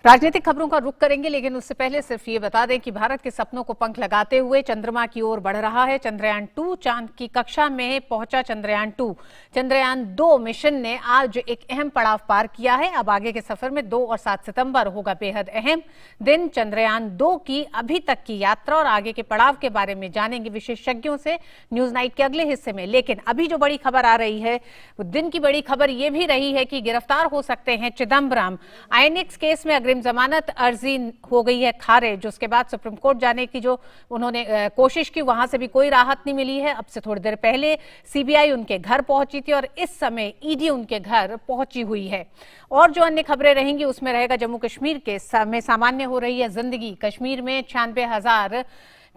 राजनीतिक खबरों का रुख करेंगे, लेकिन उससे पहले सिर्फ ये बता दें कि भारत के सपनों को पंख लगाते हुए चंद्रमा की ओर बढ़ रहा है चंद्रयान 2। चांद की कक्षा में पहुंचा चंद्रयान 2। चंद्रयान 2 मिशन ने आज एक अहम पड़ाव पार किया है। अब आगे के सफर में 2 और 7 सितंबर होगा बेहद अहम दिन। चंद्रयान 2 की अभी तक की यात्रा और आगे के पड़ाव के बारे में जानेंगे विशेषज्ञों से न्यूज नाइट के अगले हिस्से में। लेकिन अभी जो बड़ी खबर आ रही है, दिन की बड़ी खबर यह भी रही है कि गिरफ्तार हो सकते हैं चिदम्बरम। आईएनएक्स केस में जमानत अर्जी हो गई है खारिज। उसके बाद सुप्रीम कोर्ट जाने की जो उन्होंने कोशिश की, वहां से भी कोई राहत नहीं मिली है। अब से थोड़ी देर पहले सीबीआई उनके घर पहुंची थी और इस समय ईडी उनके घर पहुंची हुई है। और जो अन्य खबरें रहेंगी उसमें रहेगा जम्मू कश्मीर के में सामान्य हो रही है जिंदगी। कश्मीर में 96,000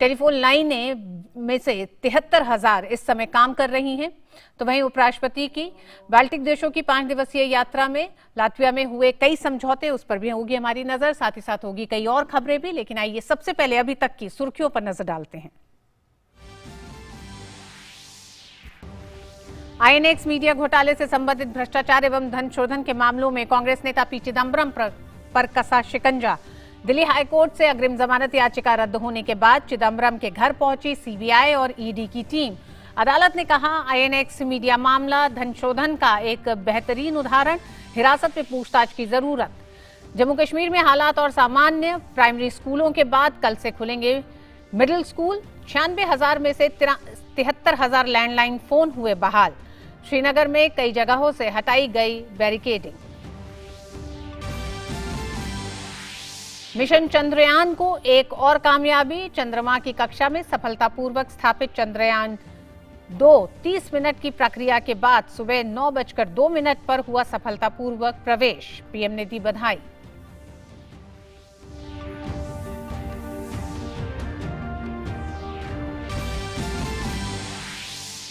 टेलीफोन लाइनें में से 73,000 इस समय काम कर रही हैं। तो वहीं उपराष्ट्रपति की बाल्टिक देशों की 5 दिवसीय यात्रा में लातविया में हुए कई समझौते, उस पर भी होगी हमारी नजर। साथ ही साथ होगी कई और खबरें भी। लेकिन आइए सबसे पहले अभी तक की सुर्खियों पर नजर डालते हैं। आईएनएक्स मीडिया घोटाले से संबंधित भ्रष्टाचार एवं धन शोधन के मामलों में कांग्रेस नेता पी चिदम्बरम पर कसा शिकंजा। दिल्ली हाईकोर्ट से अग्रिम जमानत याचिका रद्द होने के बाद चिदम्बरम के घर पहुंची सीबीआई और ईडी की टीम। अदालत ने कहा, आईएनएक्स मीडिया मामला धन शोधन का एक बेहतरीन उदाहरण, हिरासत में पूछताछ की जरूरत। जम्मू कश्मीर में हालात और सामान्य। प्राइमरी स्कूलों के बाद कल से खुलेंगे मिडिल स्कूल। 96,000 में से 73,000 लैंडलाइन फोन हुए बहाल। श्रीनगर में कई जगहों से हटाई गई बैरिकेडिंग। मिशन चंद्रयान को एक और कामयाबी। चंद्रमा की कक्षा में सफलतापूर्वक स्थापित चंद्रयान 2 30 मिनट की प्रक्रिया के बाद सुबह 9:02 पर हुआ सफलतापूर्वक प्रवेश। पीएम ने दी बधाई।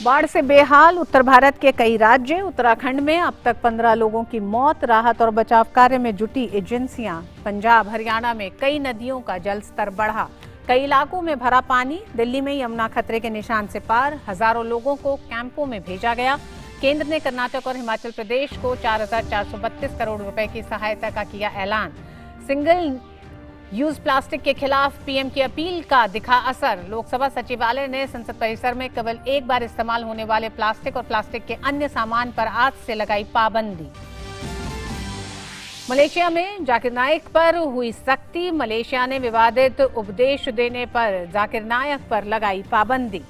बाढ़ से बेहाल उत्तर भारत के कई राज्य। उत्तराखंड में अब तक 15 लोगों की मौत। राहत और बचाव कार्य में जुटी एजेंसियां। पंजाब हरियाणा में कई नदियों का जल स्तर बढ़ा, कई इलाकों में भरा पानी। दिल्ली में यमुना खतरे के निशान से पार। हजारों लोगों को कैंपों में भेजा गया। केंद्र ने कर्नाटक और हिमाचल प्रदेश को 4,432 करोड़ रुपए की सहायता का किया ऐलान। सिंगल यूज प्लास्टिक के खिलाफ पीएम की अपील का दिखा असर। लोकसभा सचिवालय ने संसद परिसर में केवल एक बार इस्तेमाल होने वाले प्लास्टिक और प्लास्टिक के अन्य सामान पर आज से लगाई पाबंदी। मलेशिया में जाकिर नाइक पर हुई सख्ती। मलेशिया ने विवादित उपदेश देने पर जाकिर नाइक पर लगाई पाबंदी।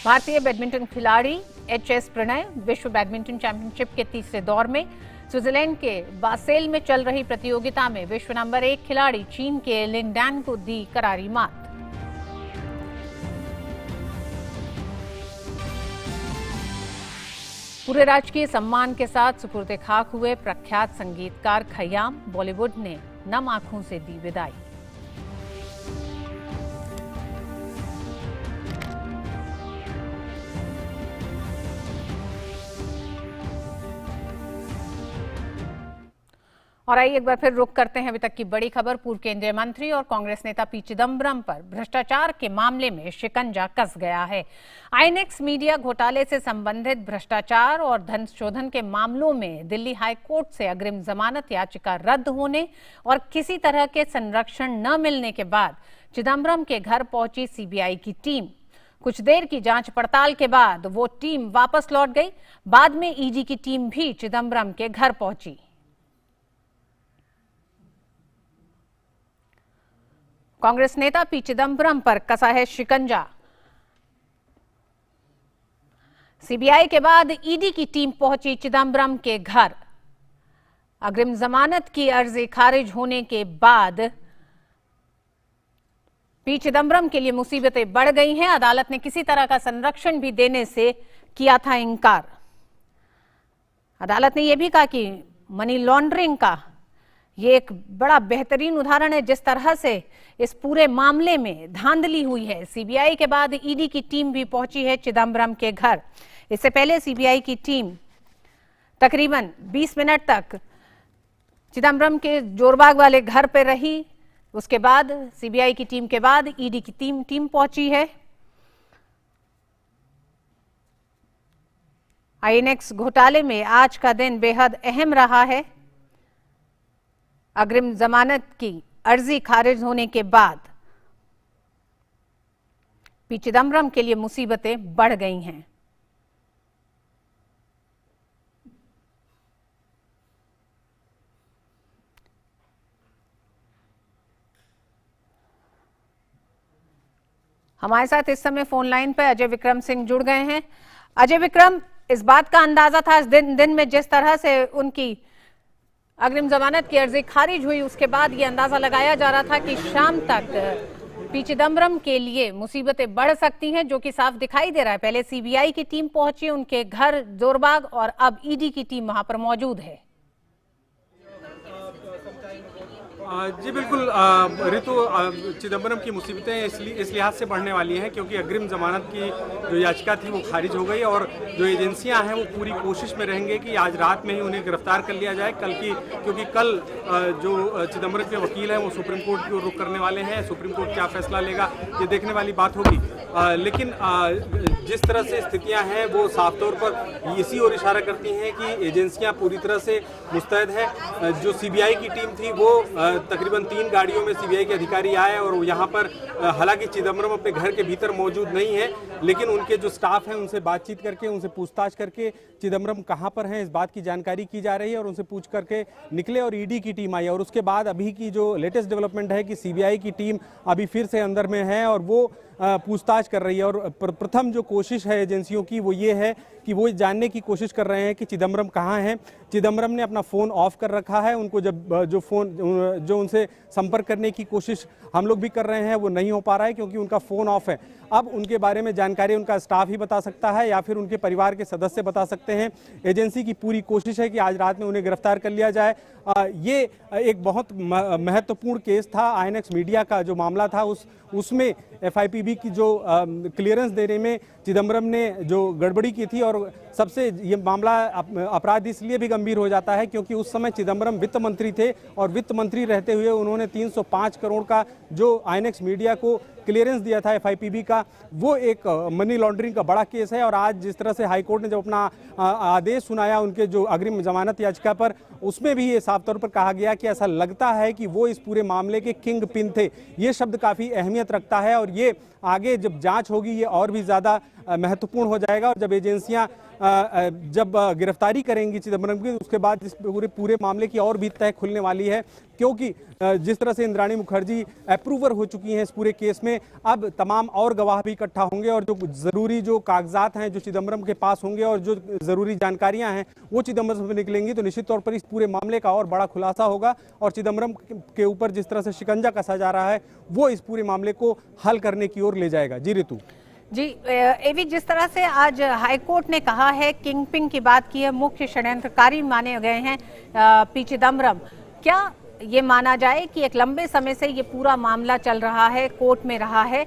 भारतीय बैडमिंटन खिलाड़ी एचएस प्रणय विश्व बैडमिंटन चैंपियनशिप के तीसरे दौर में स्विट्जरलैंड के बासेल में चल रही प्रतियोगिता में विश्व नंबर 1 खिलाड़ी चीन के लिन डैन को दी करारी मात। पूरे राजकीय सम्मान के साथ सुपुर्दे खाक हुए प्रख्यात संगीतकार खयाम। बॉलीवुड ने नम आंखों से दी विदाई। और आइए एक बार फिर रुख करते हैं अभी तक की बड़ी खबर। पूर्व केंद्रीय मंत्री और कांग्रेस नेता पी चिदम्बरम पर भ्रष्टाचार के मामले में शिकंजा कस गया है। आईएनएक्स मीडिया घोटाले से संबंधित भ्रष्टाचार और धन शोधन के मामलों में दिल्ली हाईकोर्ट से अग्रिम जमानत याचिका रद्द होने और किसी तरह के संरक्षण न मिलने के बाद चिदम्बरम के घर पहुंची सीबीआई की टीम। कुछ देर की जांच पड़ताल के बाद वो टीम वापस लौट गई। बाद में ईडी की टीम भी चिदम्बरम के घर पहुंची। कांग्रेस नेता पी चिदम्बरम पर कसा है शिकंजा। सीबीआई के बाद ईडी की टीम पहुंची चिदम्बरम के घर। अग्रिम जमानत की अर्जी खारिज होने के बाद पी चिदम्बरम के लिए मुसीबतें बढ़ गई हैं। अदालत ने किसी तरह का संरक्षण भी देने से किया था इनकार। अदालत ने यह भी कहा कि मनी लॉन्ड्रिंग का ये एक बड़ा बेहतरीन उदाहरण है जिस तरह से इस पूरे मामले में धांधली हुई है। सीबीआई के बाद ईडी की टीम भी पहुंची है चिदम्बरम के घर। इससे पहले सीबीआई की टीम तकरीबन 20 मिनट तक चिदम्बरम के जोरबाग वाले घर पर रही। उसके बाद सीबीआई की टीम के बाद ईडी की टीम पहुंची है। आईएनएक्स घोटाले में आज का दिन बेहद अहम रहा है। अग्रिम जमानत की अर्जी खारिज होने के बाद पी चिदम्बरम के लिए मुसीबतें बढ़ गई हैं। हमारे साथ इस समय फोन लाइन पर अजय विक्रम सिंह जुड़ गए हैं। अजय विक्रम, इस बात का अंदाजा था इस दिन में जिस तरह से उनकी अग्रिम जमानत की अर्जी खारिज हुई, उसके बाद ये अंदाजा लगाया जा रहा था कि शाम तक पी चिदम्बरम के लिए मुसीबतें बढ़ सकती हैं, जो कि साफ दिखाई दे रहा है। पहले सीबीआई की टीम पहुंची उनके घर जोरबाग और अब ईडी की टीम वहां पर मौजूद है। जी बिल्कुल ऋतु, चिदम्बरम की मुसीबतें इस लिहाज से बढ़ने वाली हैं क्योंकि अग्रिम जमानत की जो याचिका थी वो खारिज हो गई और जो एजेंसियां हैं वो पूरी कोशिश में रहेंगे कि आज रात में ही उन्हें गिरफ्तार कर लिया जाए। क्योंकि कल जो चिदम्बरम के वकील हैं वो सुप्रीम कोर्ट की ओर रुख करने वाले हैं। सुप्रीम कोर्ट क्या फैसला लेगा ये देखने वाली बात होगी। लेकिन जिस तरह से स्थितियां हैं वो साफ तौर पर इसी ओर इशारा करती हैं कि एजेंसियां पूरी तरह से मुस्तैद हैं। जो सीबीआई की टीम थी वो तकरीबन 3 गाड़ियों में सीबीआई के अधिकारी आए और यहाँ पर हालांकि चिदम्बरम अपने घर के भीतर मौजूद नहीं है, लेकिन उनके जो स्टाफ हैं उनसे बातचीत करके, उनसे पूछताछ करके चिदम्बरम कहाँ पर हैं इस बात की जानकारी की जा रही है और उनसे पूछ करके निकले और ईडी की टीम आई। और उसके बाद अभी की जो लेटेस्ट डेवलपमेंट है कि सीबीआई की टीम अभी फिर से अंदर में है और वो पूछताछ कर रही है। और प्रथम जो कोशिश है एजेंसियों की वो ये है कि वो जानने की कोशिश कर रहे हैं कि चिदम्बरम कहाँ हैं। चिदम्बरम ने अपना फ़ोन ऑफ कर रखा है। उनको जब जो उनसे संपर्क करने की कोशिश हम लोग भी कर रहे हैं वो नहीं हो पा रहा है क्योंकि उनका फ़ोन ऑफ है। अब उनके बारे में जानकारी उनका स्टाफ ही बता सकता है या फिर उनके परिवार के सदस्य बता सकते हैं। एजेंसी की पूरी कोशिश है कि आज रात में उन्हें गिरफ्तार कर लिया जाए। ये एक बहुत महत्वपूर्ण केस था। आईएनएक्स मीडिया का जो मामला था उसमें एफआईपीबी की जो क्लियरेंस देने में चिदम्बरम ने जो गड़बड़ी की थी और सबसे ये मामला अपराध इसलिए भी गंभीर हो जाता है क्योंकि उस समय चिदम्बरम वित्त मंत्री थे और वित्त मंत्री रहते हुए उन्होंने 305 करोड़ का जो आईएनएक्स मीडिया को क्लियरेंस दिया था एफआईपीबी का, वो एक मनी लॉन्ड्रिंग का बड़ा केस है। और आज जिस तरह से हाईकोर्ट ने जब अपना आदेश सुनाया उनके जो अग्रिम जमानत याचिका पर, उसमें भी ये साफ तौर पर कहा गया कि ऐसा लगता है कि वो इस पूरे मामले के किंग पिन थे। ये शब्द काफ़ी अहमियत रखता है और ये आगे जब जांच होगी ये और भी ज़्यादा महत्वपूर्ण हो जाएगा। और जब एजेंसियां जब गिरफ्तारी करेंगी चिदम्बरम की, उसके बाद इस पूरे मामले की और भी तह खुलने वाली है क्योंकि जिस तरह से इंद्राणी मुखर्जी अप्रूवर हो चुकी हैं इस पूरे केस में, अब तमाम और गवाह भी इकट्ठा होंगे और जो ज़रूरी जो कागजात हैं जो चिदम्बरम के पास होंगे और जो ज़रूरी जानकारियां हैं वो चिदम्बरम से निकलेंगी तो निश्चित तौर पर इस पूरे मामले का और बड़ा खुलासा होगा और चिदम्बरम के ऊपर जिस तरह से शिकंजा कसा जा रहा है वो इस पूरे मामले को हल करने की ओर ले जाएगा। जी ऋतु। जी एवी, जिस तरह से आज हाईकोर्ट ने कहा है, किंगपिन की बात की है, मुख्य षड्यंत्रकारी माने गए हैं पी चिदम्बरम, क्या ये माना जाए कि एक लंबे समय से ये पूरा मामला चल रहा है, कोर्ट में रहा है,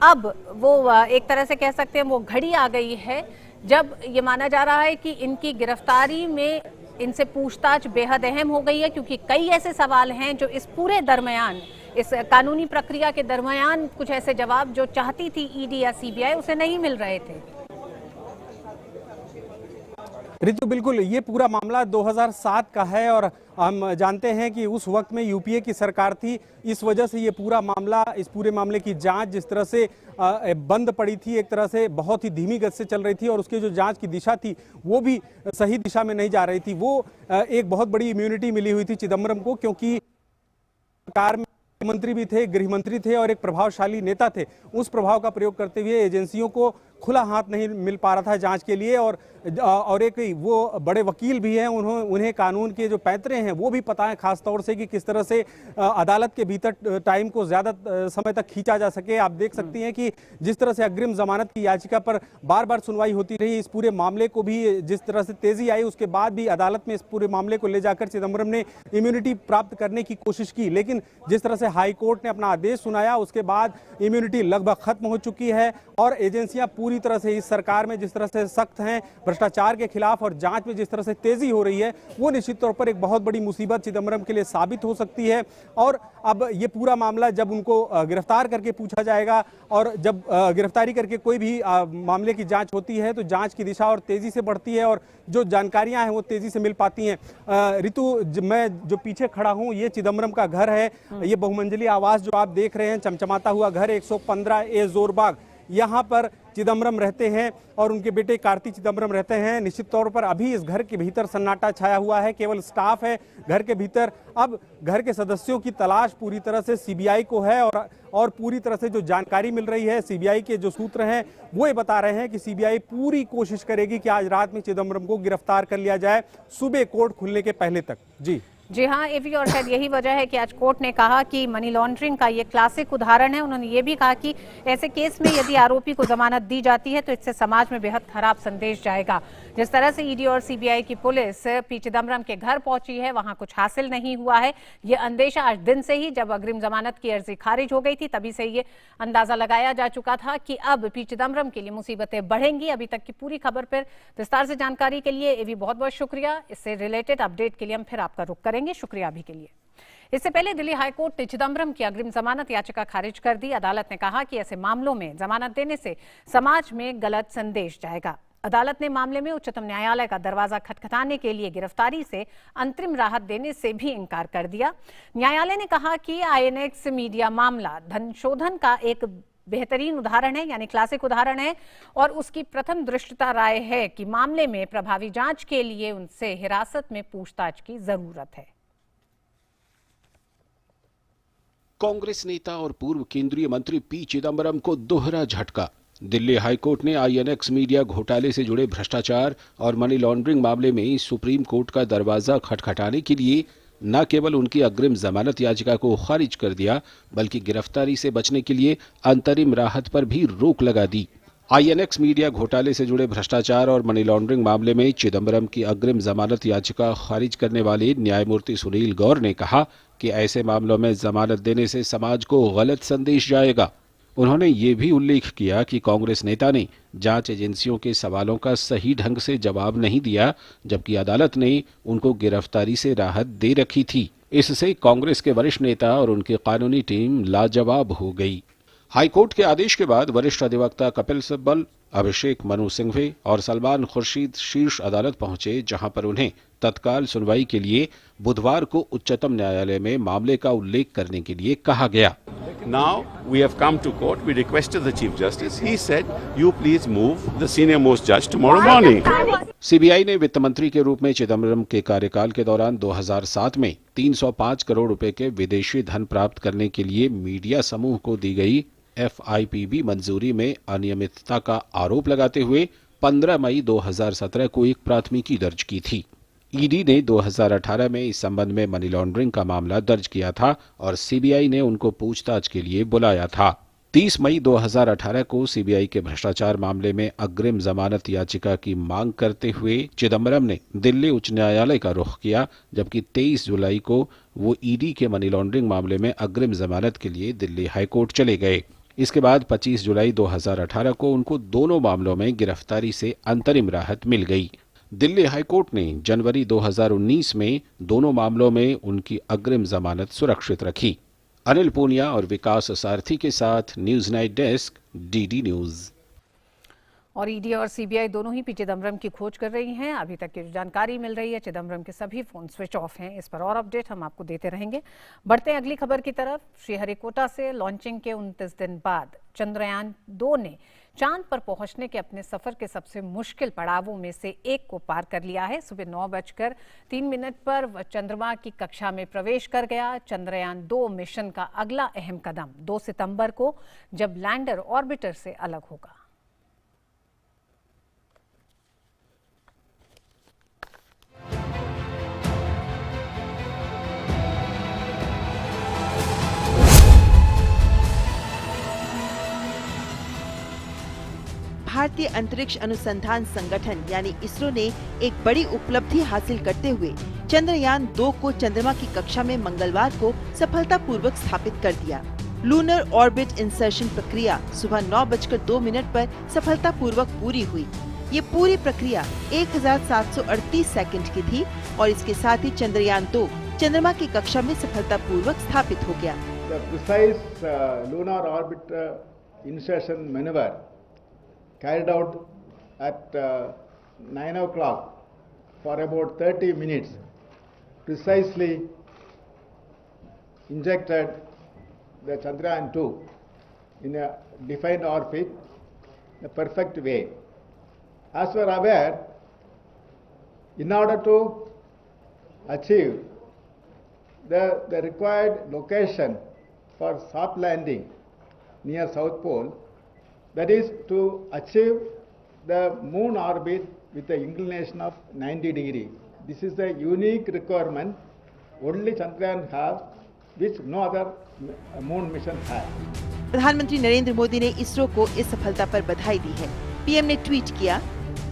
अब वो एक तरह से कह सकते हैं वो घड़ी आ गई है जब ये माना जा रहा है कि इनकी गिरफ्तारी में इनसे पूछताछ बेहद अहम हो गई है क्योंकि कई ऐसे सवाल हैं जो इस पूरे दरमियान, इस कानूनी प्रक्रिया के दरमियान कुछ ऐसे जवाब जो चाहती थी ईडी या सीबीआई उसे नहीं मिल रहे थे। ऋतु, बिल्कुल ये पूरा मामला 2007 का है और हम जानते हैं कि उस वक्त में यूपीए की सरकार थी। इस वजह से ये पूरा मामला, इस पूरे मामले की जांच जिस तरह से बंद पड़ी थी, एक तरह से बहुत ही धीमी गति से चल रही थी और उसकी जो जांच की दिशा थी वो भी सही दिशा में नहीं जा रही थी। वो एक बहुत बड़ी इम्यूनिटी मिली हुई थी चिदम्बरम को क्योंकि सरकार में मंत्री भी थे, गृह मंत्री थे और एक प्रभावशाली नेता थे। उस प्रभाव का प्रयोग करते हुए एजेंसियों को खुला हाथ नहीं मिल पा रहा था जांच के लिए और एक वो बड़े वकील भी हैं, उन्हें कानून के जो पैंतरे हैं वो भी पता है, खास तौर से कि किस तरह से अदालत के भीतर टाइम को ज़्यादा समय तक खींचा जा सके। आप देख सकती हैं कि जिस तरह से अग्रिम जमानत की याचिका पर बार बार सुनवाई होती रही, इस पूरे मामले को भी जिस तरह से तेजी आई, उसके बाद भी अदालत में इस पूरे मामले को ले जाकर चिदम्बरम ने इम्यूनिटी प्राप्त करने की कोशिश की। लेकिन जिस तरह से हाई कोर्ट ने अपना आदेश सुनाया उसके बाद इम्यूनिटी लगभग खत्म हो चुकी है और एजेंसियां पूरी पूरी तरह से इस सरकार में जिस तरह से सख्त हैं, भ्रष्टाचार के खिलाफ और जांच में जिस तरह से तेजी हो रही है, वो निश्चित तौर पर एक बहुत बड़ी मुसीबत चिदम्बरम के लिए साबित हो सकती है। और अब ये पूरा मामला जब उनको गिरफ्तार करके पूछा जाएगा और जब गिरफ्तारी करके कोई भी मामले की जांच होती है तो जांच की दिशा और तेजी से बढ़ती है और जो जानकारियां हैं वो तेजी से मिल पाती हैं। ऋतु, मैं जो पीछे खड़ा हूं ये चिदम्बरम का घर है। ये बहुमंजिली आवास जो आप देख रहे हैं, चमचमाता हुआ घर 115A जोरबाग, यहाँ पर चिदम्बरम रहते हैं और उनके बेटे कार्ति चिदम्बरम रहते हैं। निश्चित तौर पर अभी इस घर के भीतर सन्नाटा छाया हुआ है, केवल स्टाफ है घर के भीतर। अब घर के सदस्यों की तलाश पूरी तरह से सीबीआई को है और पूरी तरह से जो जानकारी मिल रही है, सीबीआई के जो सूत्र हैं वो ये बता रहे हैं कि सीबीआई पूरी कोशिश करेगी कि आज रात में चिदम्बरम को गिरफ्तार कर लिया जाए, सुबह कोर्ट खुलने के पहले तक। जी हाँ एवी, और शायद यही वजह है कि आज कोर्ट ने कहा कि मनी लॉन्ड्रिंग का ये क्लासिक उदाहरण है। उन्होंने ये भी कहा कि ऐसे केस में यदि आरोपी को जमानत दी जाती है तो इससे समाज में बेहद खराब संदेश जाएगा। जिस तरह से ईडी और सीबीआई की पुलिस पी चिदम्बरम के घर पहुंची है, वहां कुछ हासिल नहीं हुआ है। ये अंदेशा आज दिन से ही, जब अग्रिम जमानत की अर्जी खारिज हो गई थी, तभी से ये अंदाजा लगाया जा चुका था कि अब पी चिदम्बरम के लिए मुसीबतें बढ़ेंगी। अभी तक की पूरी खबर पर विस्तार से जानकारी के लिए एवी बहुत बहुत शुक्रिया। इससे रिलेटेड अपडेट के लिए हम फिर आपका रुख करेंगे। शुक्रिया अभी के लिए। इससे पहले दिल्ली हाईकोर्ट ने चिदम्बरम की अग्रिम जमानत याचिका खारिज कर दी। अदालत ने कहा कि ऐसे मामलों में जमानत देने से समाज में गलत संदेश जाएगा। अदालत ने मामले में उच्चतम न्यायालय का दरवाजा खटखटाने के लिए गिरफ्तारी से अंतरिम राहत देने से भी इनकार कर दिया। न्यायालय ने कहा कि आईएनएक्स मीडिया मामला धन शोधन का एक बेहतरीन उदाहरण है, यानी क्लासिक उदाहरण है, और उसकी प्रथम दृष्टता राय है कि मामले में प्रभावी जांच के लिए उनसे हिरासत में पूछताछ की जरूरत है। कांग्रेस नेता और पूर्व केंद्रीय मंत्री पी चिदम्बरम को दोहरा झटका। दिल्ली हाईकोर्ट ने आईएनएक्स मीडिया घोटाले से जुड़े भ्रष्टाचार और मनी लॉन्ड्रिंग मामले में सुप्रीम कोर्ट का दरवाजा खटखटाने के लिए न केवल उनकी अग्रिम जमानत याचिका को खारिज कर दिया, बल्कि गिरफ्तारी से बचने के लिए अंतरिम राहत पर भी रोक लगा दी। आईएनएक्स मीडिया घोटाले से जुड़े भ्रष्टाचार और मनी लॉन्ड्रिंग मामले में चिदम्बरम की अग्रिम जमानत याचिका खारिज करने वाले न्यायमूर्ति सुनील गौर ने कहा कि ऐसे मामलों में जमानत देने से समाज को गलत संदेश जाएगा। उन्होंने ये भी उल्लेख किया कि कांग्रेस नेता ने जांच एजेंसियों के सवालों का सही ढंग से जवाब नहीं दिया, जबकि अदालत ने उनको गिरफ्तारी से राहत दे रखी थी। इससे कांग्रेस के वरिष्ठ नेता और उनकी कानूनी टीम लाजवाब हो गई। हाईकोर्ट के आदेश के बाद वरिष्ठ अधिवक्ता कपिल सिब्बल, अभिषेक मनु सिंघवी और सलमान खुर्शीद शीर्ष अदालत पहुंचे, जहां पर उन्हें तत्काल सुनवाई के लिए बुधवार को उच्चतम न्यायालय में मामले का उल्लेख करने के लिए कहा गया। Now we have come to court. We requested the Chief Justice. He said, "You please move the senior most judge tomorrow morning." CBI ने वित्त मंत्री के रूप में चिदम्बरम के कार्यकाल के दौरान 2007 में 305 करोड़ रुपए के विदेशी धन प्राप्त करने के लिए मीडिया समूह को दी गई FIPB मंजूरी में अनियमितता का आरोप लगाते हुए 15 मई 2017 को एक प्राथमिकी दर्ज की थी। ईडी ने 2018 में इस संबंध में मनी लॉन्ड्रिंग का मामला दर्ज किया था और सीबीआई ने उनको पूछताछ के लिए बुलाया था। 30 मई 2018 को सीबीआई के भ्रष्टाचार मामले में अग्रिम जमानत याचिका की मांग करते हुए चिदम्बरम ने दिल्ली उच्च न्यायालय का रुख किया, जबकि 23 जुलाई को वो ईडी के मनी लॉन्ड्रिंग मामले में अग्रिम जमानत के लिए दिल्ली हाईकोर्ट चले गए। इसके बाद 25 जुलाई 2018 को उनको दोनों मामलों में गिरफ्तारी से अंतरिम राहत मिल गई। दिल्ली हाईकोर्ट ने जनवरी 2019 में दोनों मामलों में उनकी अग्रिम जमानत सुरक्षित रखी। अनिल पूनिया और विकास सारथी के साथ news night desk, DD news. और ईडी और सीबीआई दोनों ही पी चिदम्बरम की खोज कर रही हैं। अभी तक की जो जानकारी मिल रही है, चिदम्बरम के सभी फोन स्विच ऑफ हैं। इस पर और अपडेट हम आपको देते रहेंगे। बढ़ते हैं अगली खबर की तरफ। श्रीहरिकोटा से लॉन्चिंग के 29 दिन बाद चंद्रयान 2 ने चांद पर पहुंचने के अपने सफर के सबसे मुश्किल पड़ावों में से एक को पार कर लिया है। सुबह 9:03 पर वह चंद्रमा की कक्षा में प्रवेश कर गया। चंद्रयान 2 मिशन का अगला अहम कदम 2 सितंबर को, जब लैंडर ऑर्बिटर से अलग होगा। भारतीय अंतरिक्ष अनुसंधान संगठन यानी इसरो ने एक बड़ी उपलब्धि हासिल करते हुए चंद्रयान 2 को चंद्रमा की कक्षा में मंगलवार को सफलतापूर्वक स्थापित कर दिया। लूनर ऑर्बिट इंसर्शन प्रक्रिया सुबह 9:02 पर सफलतापूर्वक पूरी हुई। ये पूरी प्रक्रिया 1738 सेकंड की थी और इसके साथ ही चंद्रयान 2 चंद्रमा की कक्षा में सफलतापूर्वक स्थापित हो गया। The precise lunar orbit insertion maneuver carried out at 9 o'clock for about 30 minutes precisely injected the Chandrayaan 2 in a defined orbit in a perfect way. As we are aware, in order to achieve the required location for soft landing near South Pole, that is to achieve the moon orbit with an inclination of 90 degrees. This is the unique requirement only Chandrayaan has, which no other moon mission has. प्रधानमंत्री नरेंद्र मोदी ने इसरो को इस सफलता पर बधाई दी है। PM ने tweet किया,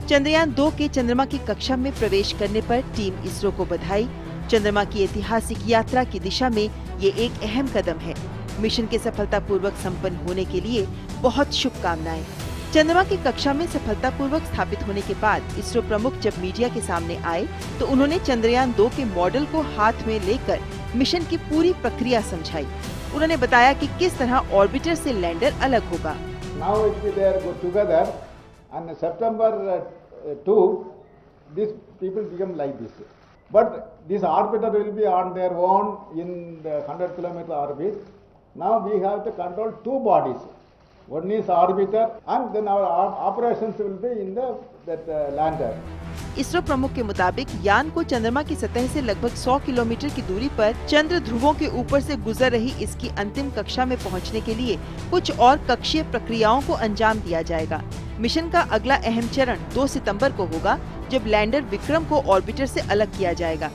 चंद्रयान 2 के चंद्रमा की कक्षा में प्रवेश करने पर टीम इसरो को बधाई। चंद्रमा की ऐतिहासिक यात्रा की दिशा में ये एक अहम कदम है। मिशन के सफलतापूर्वक संपन्न होने के लिए बहुत शुभकामनाएं। चंद्रमा की कक्षा में सफलतापूर्वक स्थापित होने के बाद इसरो प्रमुख जब मीडिया के सामने आए तो उन्होंने चंद्रयान 2 के मॉडल को हाथ में लेकर मिशन की पूरी प्रक्रिया समझाई। उन्होंने बताया कि किस तरह ऑर्बिटर से लैंडर अलग होगा। Now it will there go together, and September 2, these people become like this. But this orbiter will be on their own in the 100-kilometer orbit. Now we have to control two bodies. One is orbiter, and then our operations will be in that lander. ISRO प्रमुख के मुताबिक यान को चंद्रमा की सतह से लगभग 100 किलोमीटर की दूरी पर चंद्र ध्रुवों के ऊपर से गुजर रही इसकी अंतिम कक्षा में पहुंचने के लिए कुछ और कक्षीय प्रक्रियाओं को अंजाम दिया जाएगा। मिशन का अगला अहम चरण 2 सितंबर को होगा, जब लैंडर विक्रम को ऑर्बिटर से अलग किया जाएगा।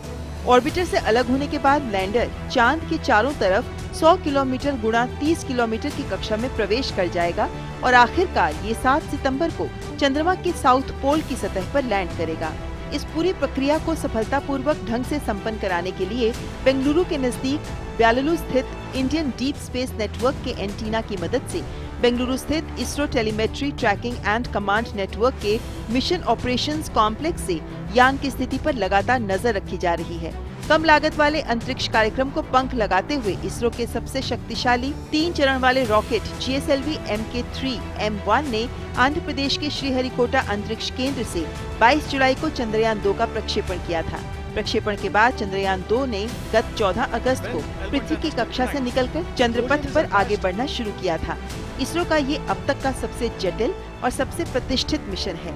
ऑर्बिटर से अलग होने के बाद लैंडर चांद के चारों तरफ 100 किलोमीटर गुणा 30 किलोमीटर की कक्षा में प्रवेश कर जाएगा और आखिरकार ये 7 सितंबर को चंद्रमा के साउथ पोल की सतह पर लैंड करेगा। इस पूरी प्रक्रिया को सफलतापूर्वक ढंग से संपन्न कराने के लिए बेंगलुरु के नजदीक ब्यालुलु स्थित इंडियन डीप स्पेस नेटवर्क के एंटीना की मदद से बेंगलुरु स्थित ISRO telemetry tracking and command network के मिशन ऑपरेशंस कॉम्प्लेक्स से यान की स्थिति पर लगातार नजर रखी जा रही है। कम लागत वाले अंतरिक्ष कार्यक्रम को पंख लगाते हुए इसरो के सबसे शक्तिशाली 3 चरण वाले रॉकेट GSLV Mk3 M1 ने आंध्र प्रदेश के श्रीहरिकोटा अंतरिक्ष केंद्र से 22 जुलाई को चंद्रयान 2 का प्रक्षेपण किया था। प्रक्षेपण के बाद चंद्रयान 2 ने गत 14 अगस्त को पृथ्वी की कक्षा से निकलकर चंद्रपथ पर आगे बढ़ना शुरू किया था। इसरो का ये अब तक का सबसे जटिल और सबसे प्रतिष्ठित मिशन है।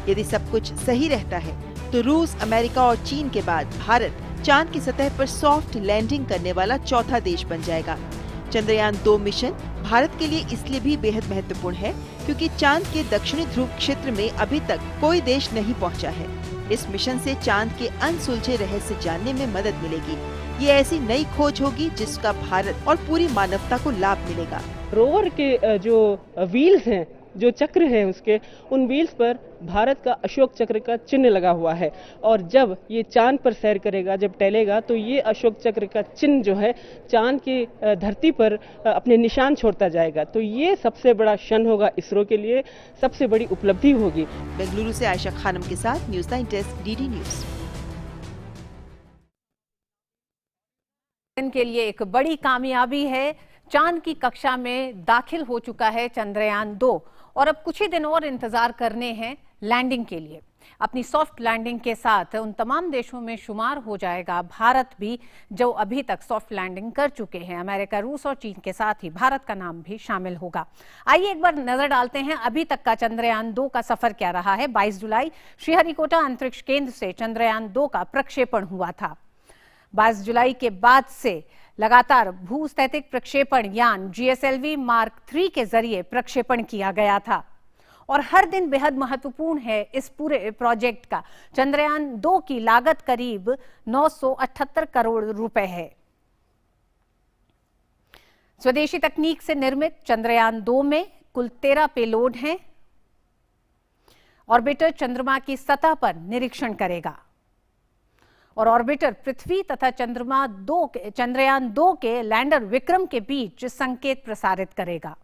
यदि सब कुछ सही रहता है तो रूस, अमेरिका और चीन के बाद भारत चांद की सतह पर सॉफ्ट लैंडिंग करने वाला चौथा देश बन जाएगा। चंद्रयान 2 मिशन भारत के लिए इसलिए भी बेहद महत्वपूर्ण है क्योंकि चांद के दक्षिणी ध्रुव क्षेत्र में अभी तक कोई देश नहीं पहुंचा है। इस मिशन से चांद के अनसुलझे रहस्य जानने में मदद मिलेगी। ये ऐसी नई खोज होगी जिसका भारत और पूरी मानवता को लाभ मिलेगा। रोवर के जो व्हील्स हैं, जो चक्र हैं उसके, उन व्हील्स पर भारत का अशोक चक्र का चिन्ह लगा हुआ है और जब ये चांद पर सैर करेगा, जब टहलेगा तो ये अशोक चक्र का चिन्ह जो है चांद की धरती पर अपने निशान छोड़ता जाएगा। तो ये सबसे बड़ा क्षण होगा इसरो के लिए, सबसे बड़ी उपलब्धि होगी। बेंगलुरु से आयशा खानम के साथ न्यूज़ 9 डेस्क DD न्यूज़। के लिए एक बड़ी कामयाबी है, चांद की कक्षा में दाखिल हो चुका है चंद्रयान 2 और अब कुछ ही दिन और इंतजार करने हैं लैंडिंग के लिए। अपनी सॉफ्ट लैंडिंग के साथ उन तमाम देशों में शुमार हो जाएगा भारत भी, जो अभी तक सॉफ्ट लैंडिंग कर चुके हैं। अमेरिका, रूस और चीन के साथ ही भारत का नाम भी शामिल होगा। आइए एक बार नजर डालते हैं अभी तक का चंद्रयान 2 का सफर क्या रहा है। 22 जुलाई श्रीहरिकोटा अंतरिक्ष केंद्र से चंद्रयान 2 का प्रक्षेपण हुआ था। 22 जुलाई के बाद से लगातार भूस्थैतिक प्रक्षेपण यान GSLV Mark 3 के जरिए प्रक्षेपण किया गया था और हर दिन बेहद महत्वपूर्ण है इस पूरे प्रोजेक्ट का। चंद्रयान 2 की लागत करीब 978 करोड़ रुपए है। स्वदेशी तकनीक से निर्मित चंद्रयान 2 में कुल 13 पेलोड हैं। ऑर्बिटर चंद्रमा की सतह पर निरीक्षण करेगा और ऑर्बिटर पृथ्वी तथा चंद्रयान 2 के लैंडर विक्रम के बीच संकेत प्रसारित करेगा।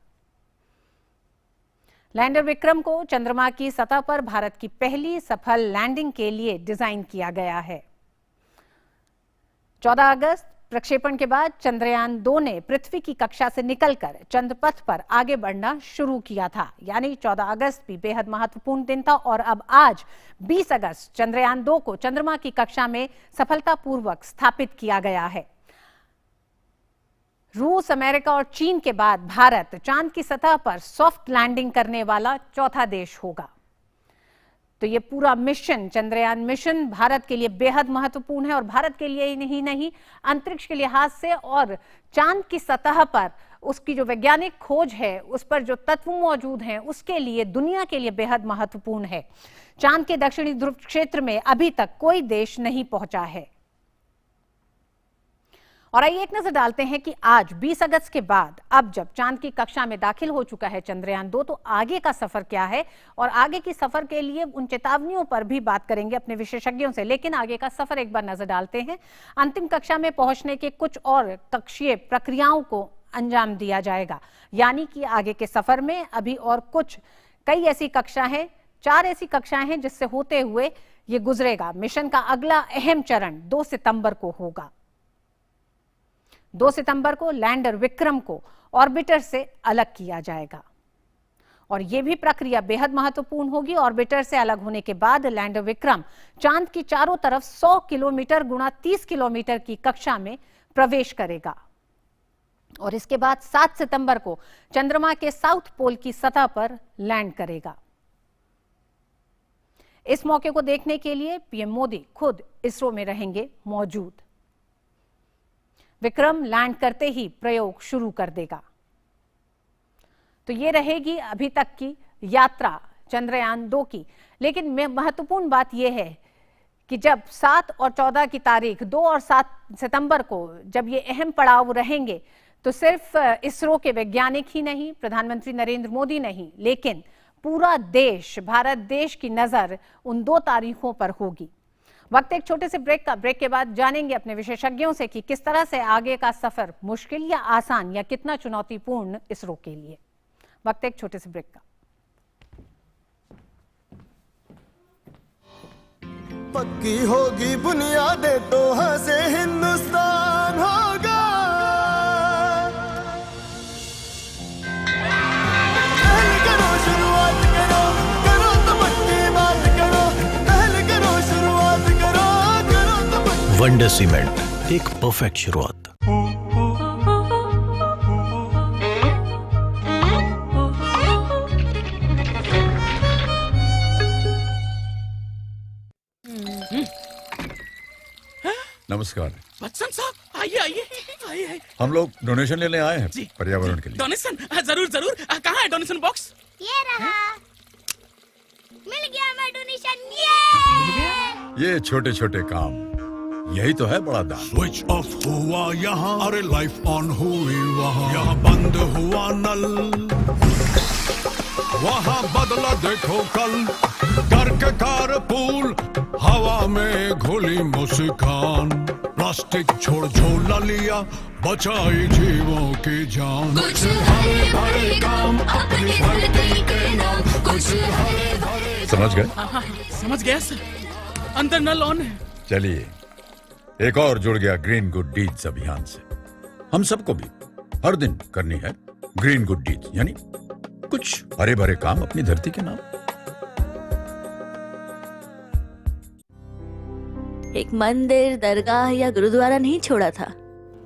लैंडर विक्रम को चंद्रमा की सतह पर भारत की पहली सफल लैंडिंग के लिए डिजाइन किया गया है। 14 अगस्त प्रक्षेपण के बाद चंद्रयान 2 ने पृथ्वी की कक्षा से निकलकर चंद्र पथ पर आगे बढ़ना शुरू किया था। यानी 14 अगस्त भी बेहद महत्वपूर्ण दिन था और अब आज 20 अगस्त चंद्रयान 2 को चंद्रमा की कक्षा में सफलतापूर्वक स्थापित किया गया है। रूस, अमेरिका और चीन के बाद भारत चांद की सतह पर सॉफ्ट लैंडिंग करने वाला चौथा देश होगा। तो ये पूरा मिशन, चंद्रयान मिशन, भारत के लिए बेहद महत्वपूर्ण है और भारत के लिए ही नहीं, अंतरिक्ष के लिहाज से और चांद की सतह पर उसकी जो वैज्ञानिक खोज है, उस पर जो तत्व मौजूद हैं, उसके लिए, दुनिया के लिए बेहद महत्वपूर्ण है। चांद के दक्षिणी ध्रुव क्षेत्र में अभी तक कोई देश नहीं पहुंचा है। और आइए एक नजर डालते हैं कि आज 20 अगस्त के बाद अब जब चांद की कक्षा में दाखिल हो चुका है चंद्रयान 2, तो आगे का सफर क्या है और आगे की सफर के लिए उन चेतावनियों पर भी बात करेंगे अपने विशेषज्ञों से। लेकिन आगे का सफर एक बार नजर डालते हैं। अंतिम कक्षा में पहुंचने के कुछ और कक्षीय प्रक्रियाओं को अंजाम दिया जाएगा। यानी कि आगे के सफर में अभी और कई ऐसी कक्षाएं हैं, 4 ऐसी कक्षाएं हैं जिससे होते हुए ये गुजरेगा। मिशन का अगला अहम चरण 2 सितंबर को होगा। 2 सितंबर को लैंडर विक्रम को ऑर्बिटर से अलग किया जाएगा और यह भी प्रक्रिया बेहद महत्वपूर्ण होगी। ऑर्बिटर से अलग होने के बाद लैंडर विक्रम चांद की चारों तरफ 100 किलोमीटर गुणा 30 किलोमीटर की कक्षा में प्रवेश करेगा और इसके बाद 7 सितंबर को चंद्रमा के साउथ पोल की सतह पर लैंड करेगा। इस मौके को देखने के लिए पीएम मोदी खुद इसरो में रहेंगे मौजूद। विक्रम लैंड करते ही प्रयोग शुरू कर देगा। तो ये रहेगी अभी तक की यात्रा चंद्रयान 2 की। लेकिन महत्वपूर्ण बात यह है कि जब 7 और 14 की तारीख, 2 और 7 सितंबर को जब ये अहम पड़ाव रहेंगे, तो सिर्फ इसरो के वैज्ञानिक ही नहीं, प्रधानमंत्री नरेंद्र मोदी नहीं, लेकिन पूरा देश, भारत देश की नजर उन 2 तारीखों पर होगी। वक्त एक छोटे से ब्रेक का। ब्रेक के बाद जानेंगे अपने विशेषज्ञों से कि किस तरह से आगे का सफर मुश्किल या आसान या कितना चुनौतीपूर्ण इसरो के लिए। वक्त एक छोटे से ब्रेक का। पक्की होगी बुनियादें तो हंसे हिंदुस्तान होगा। पहले करो शुरुआत करो, करो तो पक्की बात करो। पहले करो शुरुआत करो, करो तो पक्की। वंडर सीमेंट, एक परफेक्ट शुरुआत। नमस्कार बच्चन साहब, आइए आइए आइए। हम लोग डोनेशन लेने आए हैं जी, पर्यावरण के लिए। डोनेशन? जरूर जरूर। कहाँ है डोनेशन बॉक्स? ये रहा। मिल गया मैं डोनेशन। ये छोटे छोटे काम, यही तो है बड़ा दान। स्विच ऑफ हुआ यहाँ, अरे लाइफ ऑन हुई वहाँ। यहाँ बंद हुआ नल, वहाँ बदला देखो कल। करके कारपूल, हवा में घुली मुस्कान। प्लास्टिक छोड़ झोला लिया, बचाई जीवों की जान। कुछ हरे भरे काम अपनी धरती के नाम। कुछ हरे भरे। समझ गए? हाँ, समझ गया सर। अंदर नल ऑन है। चलिए, एक और जुड़ गया ग्रीन गुड डीड्स अभियान से। हम सबको भी हर दिन करनी है ग्रीन गुड डीड्स, यानी कुछ हरे भरे काम अपनी धरती के नाम। एक मंदिर, दरगाह या गुरुद्वारा नहीं छोड़ा था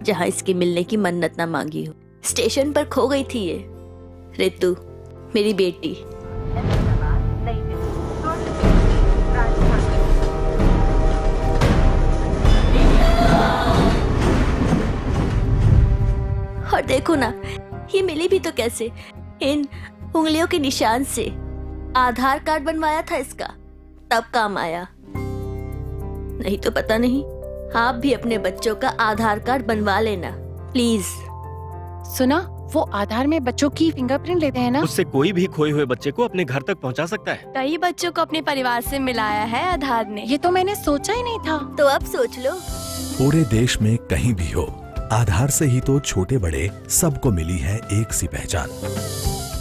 जहाँ इसकी मिलने की मन्नत ना मांगी हो। स्टेशन पर खो गई थी ये रितु, मेरी बेटी। और देखो ना, ये मिली भी तो कैसे, इन उंगलियों के निशान से। आधार कार्ड बनवाया था इसका, तब काम आया, नहीं तो पता नहीं। आप भी अपने बच्चों का आधार कार्ड बनवा लेना प्लीज। सुना, वो आधार में बच्चों की फिंगरप्रिंट लेते हैं ना? उससे कोई भी खोए हुए बच्चे को अपने घर तक पहुंचा सकता है। कई बच्चों को अपने परिवार से मिलाया है आधार ने। ये तो मैंने सोचा ही नहीं था। तो अब सोच लो। पूरे देश में कहीं भी हो, आधार से ही तो छोटे बड़े सबको मिली है एक सी पहचान।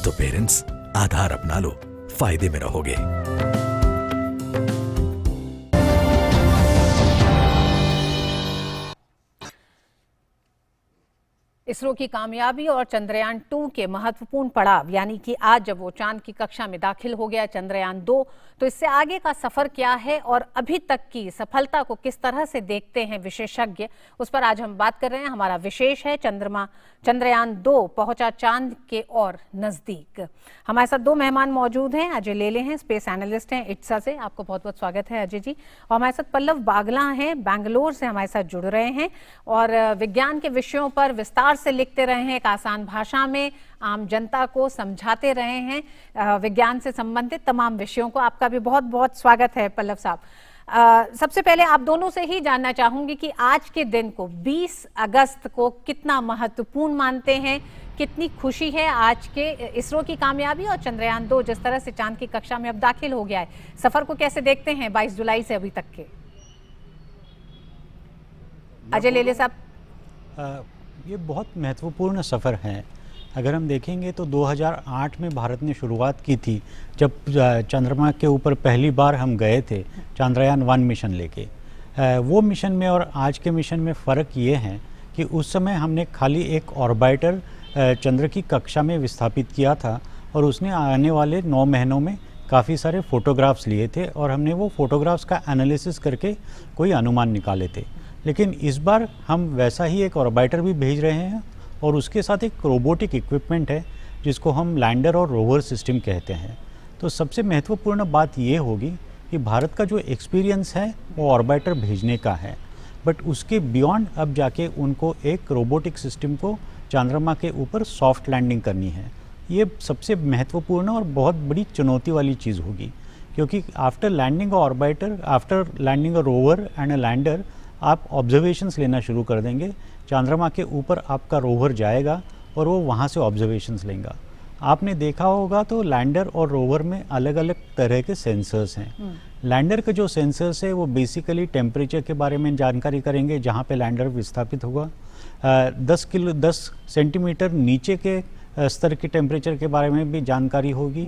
तो पेरेंट्स, आधार अपना लो, फायदे में रहोगे। इसरो की कामयाबी और चंद्रयान 2 के महत्वपूर्ण पड़ाव, यानी कि आज जब वो चांद की कक्षा में दाखिल हो गया चंद्रयान 2, तो इससे आगे का सफर क्या है और अभी तक की सफलता को किस तरह से देखते हैं विशेषज्ञ, उस पर आज हम बात कर रहे हैं। हमारा विशेष है चंद्रयान 2 पहुंचा चांद के और नजदीक। हमारे साथ दो मेहमान मौजूद हैं। अजय लेले हैं, स्पेस एनालिस्ट हैं इट्सा से, आपको बहुत बहुत स्वागत है अजय जी। और हमारे साथ पल्लव बागला हैं, बैंगलोर से हमारे साथ जुड़ रहे हैं और विज्ञान के विषयों पर विस्तार से लिखते रहे हैं, एक आसान भाषा में आम जनता को समझाते रहे हैं विज्ञान से संबंधित तमाम विषयों को। आपका भी बहुत बहुत स्वागत है पल्लव साहब। सबसे पहले आप दोनों से ही जानना चाहूंगी कि आज के दिन को 20 अगस्त को कितना महत्वपूर्ण मानते हैं, कितनी खुशी है आज के इसरो की कामयाबी और चंद्रयान 2 जिस तरह से चांद की कक्षा में अब दाखिल हो गया है, सफर को कैसे देखते हैं 22 जुलाई से अभी तक के? अजय लेले साहब। ये बहुत महत्वपूर्ण सफ़र है। अगर हम देखेंगे तो 2008 में भारत ने शुरुआत की थी, जब चंद्रमा के ऊपर पहली बार हम गए थे चंद्रयान 1 मिशन लेके। वो मिशन में और आज के मिशन में फ़र्क ये है कि उस समय हमने खाली एक ऑर्बिटर चंद्र की कक्षा में विस्थापित किया था और उसने आने वाले 9 महीनों में काफ़ी सारे फ़ोटोग्राफ्स लिए थे और हमने वो फ़ोटोग्राफ्स का एनालिसिस करके कोई अनुमान निकाले थे। लेकिन इस बार हम वैसा ही एक ऑर्बिटर भी भेज रहे हैं और उसके साथ एक रोबोटिक इक्विपमेंट है जिसको हम लैंडर और रोवर सिस्टम कहते हैं। तो सबसे महत्वपूर्ण बात ये होगी कि भारत का जो एक्सपीरियंस है वो ऑर्बिटर भेजने का है, बट उसके बियॉन्ड अब जाके उनको एक रोबोटिक सिस्टम को चंद्रमा के ऊपर सॉफ्ट लैंडिंग करनी है। ये सबसे महत्वपूर्ण और बहुत बड़ी चुनौती वाली चीज़ होगी, क्योंकि after landing orbiter, after landing a rover and a lander, आप ऑब्जर्वेशंस लेना शुरू कर देंगे। चंद्रमा के ऊपर आपका रोवर जाएगा और वो वहाँ से ऑब्जर्वेशंस लेगा। आपने देखा होगा तो लैंडर और रोवर में अलग अलग तरह के सेंसर्स हैं। लैंडर के जो सेंसर्स है वो बेसिकली टेम्परेचर के बारे में जानकारी करेंगे जहाँ पे लैंडर विस्थापित होगा। 10 सेंटीमीटर नीचे के स्तर के टेम्परेचर के बारे में भी जानकारी होगी,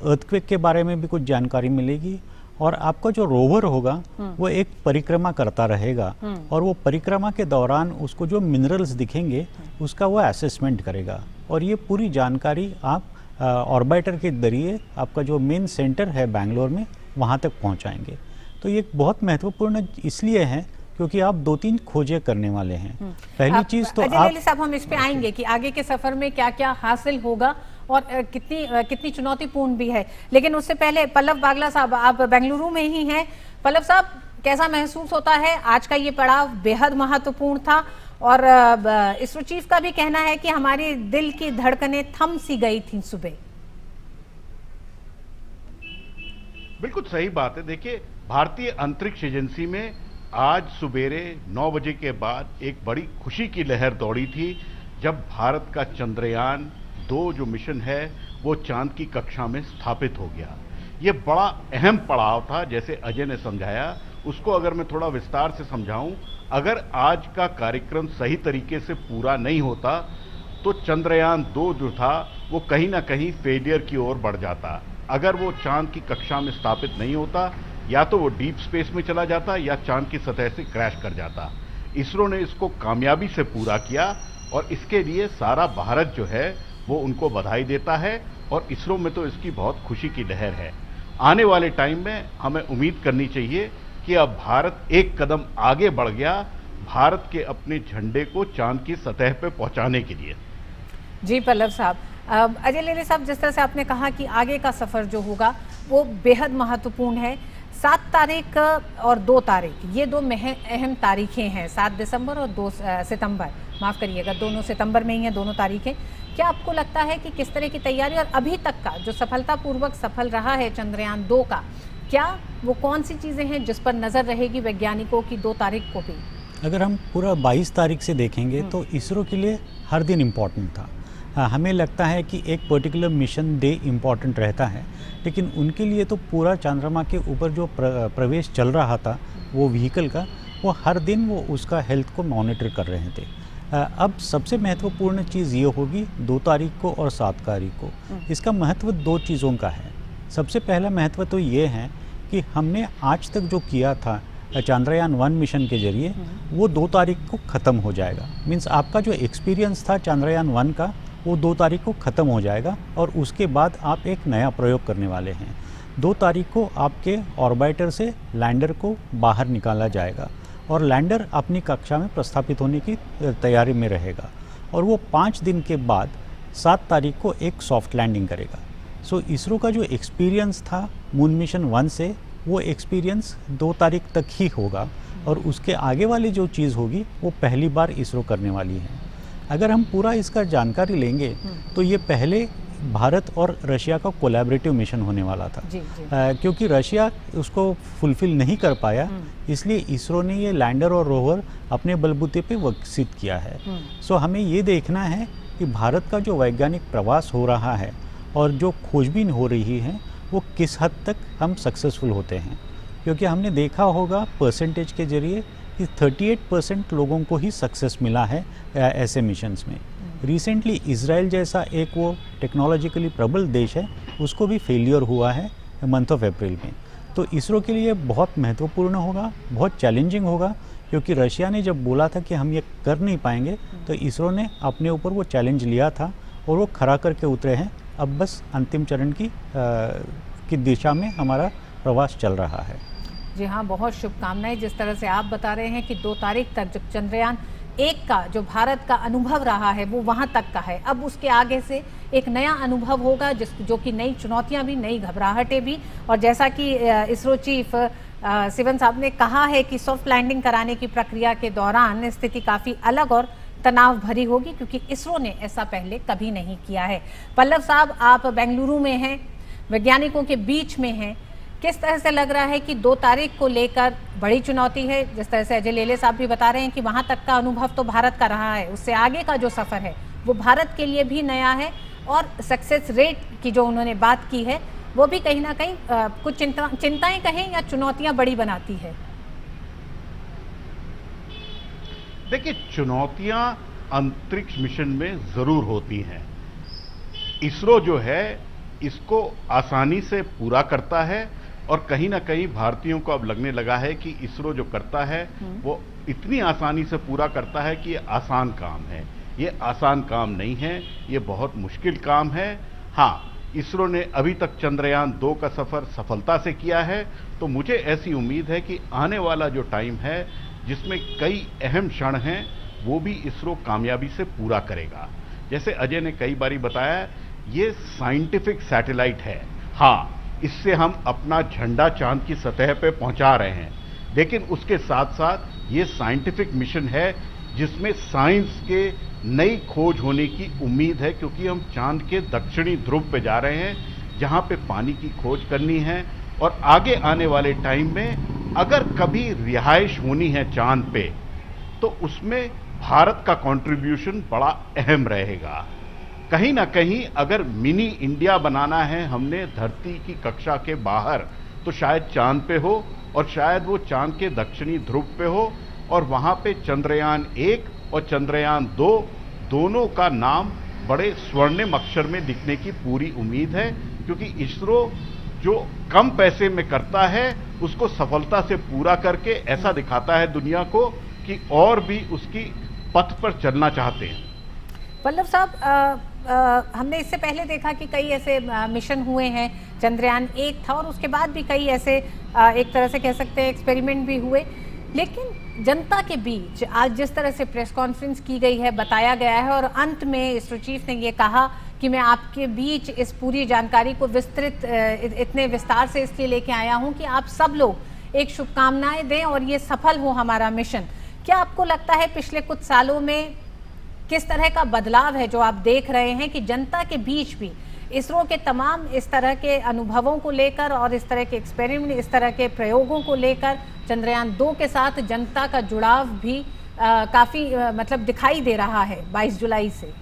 अर्थक्वेक के बारे में भी कुछ जानकारी मिलेगी। और आपका जो रोवर होगा वो एक परिक्रमा करता रहेगा और वो परिक्रमा के दौरान उसको जो मिनरल्स दिखेंगे उसका वो असेसमेंट करेगा और ये पूरी जानकारी आप ऑर्बिटर के जरिए आपका जो मेन सेंटर है बैंगलोर में वहाँ तक पहुँचाएंगे। तो ये बहुत महत्वपूर्ण इसलिए है क्योंकि आप 2-3 खोजें करने वाले हैं। पहली चीज़ तो अजय लेले साहब, हम इस पे आएंगे कि आगे के सफर में क्या क्या हासिल होगा और कितनी चुनौतीपूर्ण भी है, लेकिन उससे पहले पल्लव बागला साहब, आप बेंगलुरु में ही हैं। पल्लव साहब, कैसा महसूस होता है? आज का ये पड़ाव बेहद महत्वपूर्ण था और इसरो चीफ का भी कहना है कि हमारी दिल की धड़कनें थम सी गई थी सुबह। बिल्कुल सही बात है। देखिए, भारतीय अंतरिक्ष एजेंसी में आज सुबेरे 9 बजे के बाद एक बड़ी खुशी की लहर दौड़ी थी जब भारत का चंद्रयान 2 जो मिशन है वो चांद की कक्षा में स्थापित हो गया। ये बड़ा अहम पड़ाव था, जैसे अजय ने समझाया। उसको अगर मैं थोड़ा विस्तार से समझाऊं, अगर आज का कार्यक्रम सही तरीके से पूरा नहीं होता तो चंद्रयान 2 जो था वो कहीं ना कहीं फेलियर की ओर बढ़ जाता। अगर वो चांद की कक्षा में स्थापित नहीं होता, या तो वो डीप स्पेस में चला जाता या चांद की सतह से क्रैश कर जाता। इसरो ने इसको कामयाबी से पूरा किया और इसके लिए सारा भारत जो है वो उनको बधाई देता है और इसरो में तो इसकी बहुत खुशी की लहर है। आने वाले टाइम में हमें उम्मीद करनी चाहिए कि अब भारत एक कदम आगे बढ़ गया भारत के अपने झंडे को चांद की सतह पर पहुंचाने के लिए। जी पल्लव साहब, अजय लेले साहब, जिस तरह से आपने कहा कि आगे का सफर जो होगा वो बेहद महत्वपूर्ण है। 7 तारीख और 2 तारीख, ये 2 अहम तारीखें हैं, 7 दिसंबर और 2 सितंबर, माफ़ करिएगा, दोनों सितंबर में ही हैं दोनों तारीखें। क्या आपको लगता है कि किस तरह की तैयारी और अभी तक का जो सफलतापूर्वक सफल रहा है चंद्रयान 2 का, क्या वो कौन सी चीज़ें हैं जिस पर नज़र रहेगी वैज्ञानिकों की 2 तारीख को भी? अगर हम पूरा 22 तारीख से देखेंगे तो इसरो के लिए हर दिन इम्पॉर्टेंट था। हमें लगता है कि एक पर्टिकुलर मिशन डे इम्पॉर्टेंट रहता है, लेकिन उनके लिए तो पूरा चंद्रमा के ऊपर जो प्रवेश चल रहा था वो व्हीकल का, वो हर दिन वो उसका हेल्थ को मॉनिटर कर रहे थे। अब सबसे महत्वपूर्ण चीज़ ये होगी 2 तारीख को और 7 तारीख को। इसका महत्व 2 चीज़ों का है। सबसे पहला महत्व तो ये है कि हमने आज तक जो किया था चंद्रयान 1 मिशन के जरिए, वो 2 तारीख को ख़त्म हो जाएगा। मीन्स आपका जो एक्सपीरियंस था चंद्रयान 1 का, वो 2 तारीख को ख़त्म हो जाएगा और उसके बाद आप एक नया प्रयोग करने वाले हैं। 2 तारीख को आपके ऑर्बिटर से लैंडर को बाहर निकाला जाएगा और लैंडर अपनी कक्षा में प्रस्थापित होने की तैयारी में रहेगा और वो 5 दिन के बाद 7 तारीख को एक सॉफ्ट लैंडिंग करेगा। सो इसरो का जो एक्सपीरियंस था मून मिशन 1 से, वो एक्सपीरियंस 2 तारीख तक ही होगा और उसके आगे वाली जो चीज़ होगी वो पहली बार इसरो करने वाली है। अगर हम पूरा इसका जानकारी लेंगे तो ये पहले भारत और रशिया का कोलैबोरेटिव मिशन होने वाला था। क्योंकि रशिया उसको फुलफिल नहीं कर पाया, इसलिए इसरो ने ये लैंडर और रोवर अपने बलबूते पे विकसित किया है। सो हमें ये देखना है कि भारत का जो वैज्ञानिक प्रवास हो रहा है और जो खोजबीन हो रही है वो किस हद तक हम सक्सेसफुल होते हैं, क्योंकि हमने देखा होगा परसेंटेज के जरिए कि 38% लोगों को ही सक्सेस मिला है ऐसे मिशंस में। रिसेंटली इजराइल जैसा एक वो टेक्नोलॉजिकली प्रबल देश है, उसको भी फेलियर हुआ है मंथ ऑफ अप्रैल में। तो इसरो के लिए बहुत महत्वपूर्ण होगा, बहुत चैलेंजिंग होगा, क्योंकि रशिया ने जब बोला था कि हम ये कर नहीं पाएंगे तो इसरो ने अपने ऊपर वो चैलेंज लिया था और वो खरा करके उतरे हैं। अब बस अंतिम चरण की दिशा में हमारा प्रवास चल रहा है। जी हाँ, बहुत शुभकामनाएं। जिस तरह से आप बता रहे हैं कि 2 तारीख तक जो चंद्रयान 1 का जो भारत का अनुभव रहा है वो वहाँ तक का है, अब उसके आगे से एक नया अनुभव होगा जो कि नई चुनौतियाँ भी, नई घबराहटें भी, और जैसा कि इसरो चीफ सिवन साहब ने कहा है कि सॉफ्ट लैंडिंग कराने की प्रक्रिया के दौरान स्थिति काफ़ी अलग और तनाव भरी होगी, क्योंकि इसरो ने ऐसा पहले कभी नहीं किया है। पल्लव साहब, आप बेंगलुरु में हैं, वैज्ञानिकों के बीच में हैं, किस तरह से लग रहा है कि 2 तारीख को लेकर बड़ी चुनौती है? जिस तरह से अजय लेले साहब भी बता रहे हैं कि वहां तक का अनुभव तो भारत का रहा है, उससे आगे का जो सफर है वो भारत के लिए भी नया है, और सक्सेस रेट की जो उन्होंने बात की है वो भी कहीं ना कहीं कुछ चिंताएं कहें या चुनौतियां बड़ी बनाती है। देखिए, चुनौतियां अंतरिक्ष मिशन में जरूर होती हैं। इसरो जो है इसको आसानी से पूरा करता है, और कहीं ना कहीं भारतीयों को अब लगने लगा है कि इसरो जो करता है वो इतनी आसानी से पूरा करता है कि ये आसान काम है। ये आसान काम नहीं है, ये बहुत मुश्किल काम है। हाँ, इसरो ने अभी तक चंद्रयान 2 का सफर सफलता से किया है, तो मुझे ऐसी उम्मीद है कि आने वाला जो टाइम है जिसमें कई अहम क्षण हैं वो भी इसरो कामयाबी से पूरा करेगा। जैसे अजय ने कई बारी बताया, ये साइंटिफिक सैटेलाइट है। हाँ, इससे हम अपना झंडा चांद की सतह पे पहुंचा रहे हैं, लेकिन उसके साथ साथ ये साइंटिफिक मिशन है जिसमें साइंस के नई खोज होने की उम्मीद है, क्योंकि हम चांद के दक्षिणी ध्रुव पे जा रहे हैं जहां पे पानी की खोज करनी है, और आगे आने वाले टाइम में अगर कभी रिहाइश होनी है चांद पे तो उसमें भारत का कंट्रीब्यूशन बड़ा अहम रहेगा। कहीं ना कहीं अगर मिनी इंडिया बनाना है हमने धरती की कक्षा के बाहर, तो शायद चांद पे हो, और शायद वो चांद के दक्षिणी ध्रुव पे हो, और वहां पे चंद्रयान 1 और चंद्रयान 2 दोनों का नाम बड़े स्वर्णिम अक्षर में लिखने की पूरी उम्मीद है, क्योंकि इसरो जो कम पैसे में करता है उसको सफलता से पूरा करके ऐसा दिखाता है दुनिया को कि और भी उसकी पथ पर चलना चाहते हैं। पल्लव साहब, हमने इससे पहले देखा कि कई ऐसे मिशन हुए हैं, चंद्रयान 1 था और उसके बाद भी कई ऐसे एक तरह से कह सकते हैं एक्सपेरिमेंट भी हुए, लेकिन जनता के बीच आज जिस तरह से प्रेस कॉन्फ्रेंस की गई है, बताया गया है, और अंत में इसरो चीफ ने ये कहा कि मैं आपके बीच इस पूरी जानकारी को विस्तृत इतने विस्तार से इसलिए लेके आया हूं कि आप सब लोग एक शुभकामनाएं दें और ये सफल हो हमारा मिशन। क्या आपको लगता है पिछले कुछ सालों में किस तरह का बदलाव है जो आप देख रहे हैं कि जनता के बीच भी इसरो के तमाम इस तरह के अनुभवों को लेकर और इस तरह के एक्सपेरिमेंट, इस तरह के प्रयोगों को लेकर चंद्रयान 2 के साथ जनता का जुड़ाव भी काफ़ी मतलब दिखाई दे रहा है 22 जुलाई से?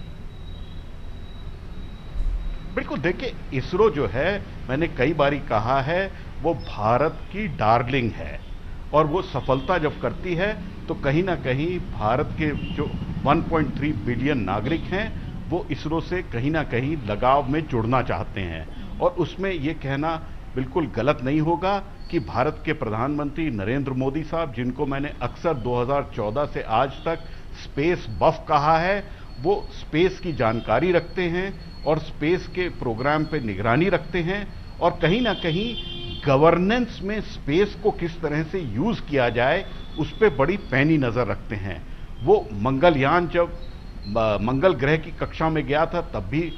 बिल्कुल, देखिए इसरो जो है, मैंने कई बारी कहा है, वो भारत की डार्लिंग है और वो सफलता जब करती है तो कहीं ना कहीं भारत के जो 1.3 बिलियन नागरिक हैं वो इसरो से कहीं ना कहीं लगाव में जुड़ना चाहते हैं। और उसमें ये कहना बिल्कुल गलत नहीं होगा कि भारत के प्रधानमंत्री नरेंद्र मोदी साहब, जिनको मैंने अक्सर 2014 से आज तक स्पेस बफ कहा है, वो स्पेस की जानकारी रखते हैं और स्पेस के प्रोग्राम पे निगरानी रखते हैं और कहीं ना कहीं गवर्नेंस में स्पेस को किस तरह से यूज किया जाए उस पर बड़ी पैनी नजर रखते हैं। वो मंगलयान जब मंगल ग्रह की कक्षा में गया था तब भी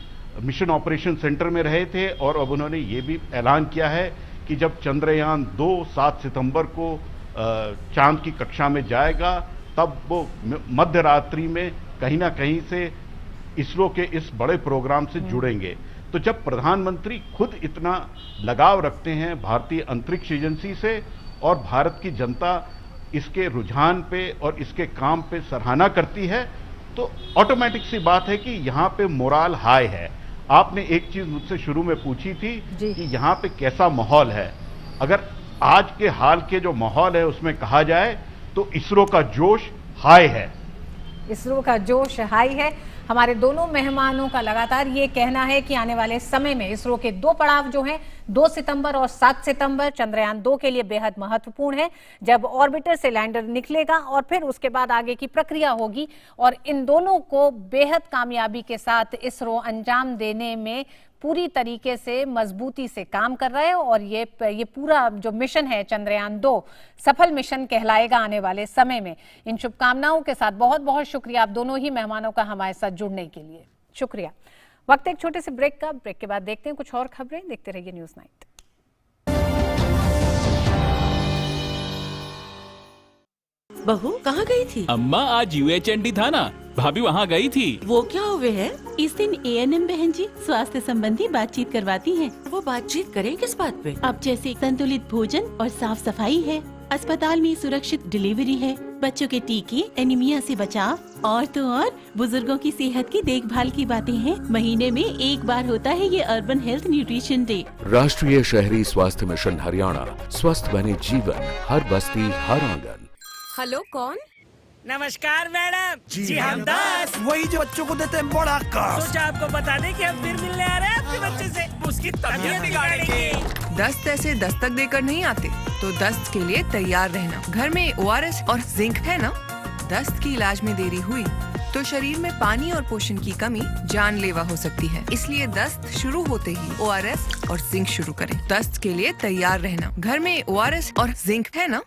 मिशन ऑपरेशन सेंटर में रहे थे और अब उन्होंने ये भी ऐलान किया है कि जब चंद्रयान 2 7 सितंबर को चांद की कक्षा में जाएगा तब वो मध्य रात्रि में कहीं ना कहीं से इसरो के इस बड़े प्रोग्राम से जुड़ेंगे। तो जब प्रधानमंत्री खुद इतना लगाव रखते हैं भारतीय अंतरिक्ष एजेंसी से और भारत की जनता इसके रुझान पे और इसके काम पे सराहना करती है तो ऑटोमेटिक सी बात है कि यहाँ पे मोराल हाई है। आपने एक चीज मुझसे शुरू में पूछी थी कि यहाँ पे कैसा माहौल है। अगर आज के हाल के जो माहौल है उसमें कहा जाए तो इसरो का जोश हाई है। इसरो का जोश हाई है। हमारे दोनों मेहमानों का लगातार ये कहना है कि आने वाले समय में इसरो के 2 पड़ाव जो हैं 2 सितंबर और 7 सितंबर चंद्रयान 2 के लिए बेहद महत्वपूर्ण है, जब ऑर्बिटर से लैंडर निकलेगा और फिर उसके बाद आगे की प्रक्रिया होगी और इन दोनों को बेहद कामयाबी के साथ इसरो अंजाम देने में पूरी तरीके से मजबूती से काम कर रहा है और ये पूरा जो मिशन है चंद्रयान 2 सफल मिशन कहलाएगा आने वाले समय में। इन शुभकामनाओं के साथ बहुत बहुत शुक्रिया आप दोनों ही मेहमानों का हमारे साथ जुड़ने के लिए। शुक्रिया। वक्त एक छोटे से ब्रेक का। ब्रेक के बाद देखते हैं कुछ और खबरें। देखते रहिए न्यूज़ नाइट। बहू कहाँ गई थी? अम्मा आज UHND था ना, भाभी वहाँ गई थी। वो क्या हुए हैं? इस दिन ANM बहन जी स्वास्थ्य संबंधी बातचीत करवाती हैं। वो बातचीत करें किस बात पे? अब जैसे संतुलित भोजन और साफ सफाई है, अस्पताल में सुरक्षित डिलीवरी है, बच्चों के टीके, एनीमिया से बचाव और तो और बुजुर्गों की सेहत की देखभाल की बातें हैं। महीने में एक बार होता है ये अर्बन हेल्थ न्यूट्रिशन डे। राष्ट्रीय शहरी स्वास्थ्य मिशन हरियाणा, स्वस्थ बने जीवन, हर बस्ती हर आंगन। हेलो, कौन? नमस्कार मैडम जी हम 10 वही जो बच्चों को देते हैं बड़ा काश। सोचा आपको बता दें कि हम फिर मिलने आ रहे हैं आपके बच्चे से, उसकी तबीयत बिगाड़ेंगे। दस्त ऐसे दस्तक देकर नहीं आते, तो दस्त के लिए तैयार रहना। घर में ORS और जिंक है ना? दस्त की इलाज में देरी हुई तो शरीर में पानी और पोषण की कमी जानलेवा हो सकती है। इसलिए दस्त शुरू होते ही ORS और जिंक शुरू करें। दस्त के लिए तैयार रहना। घर में ORS और जिंक है ना?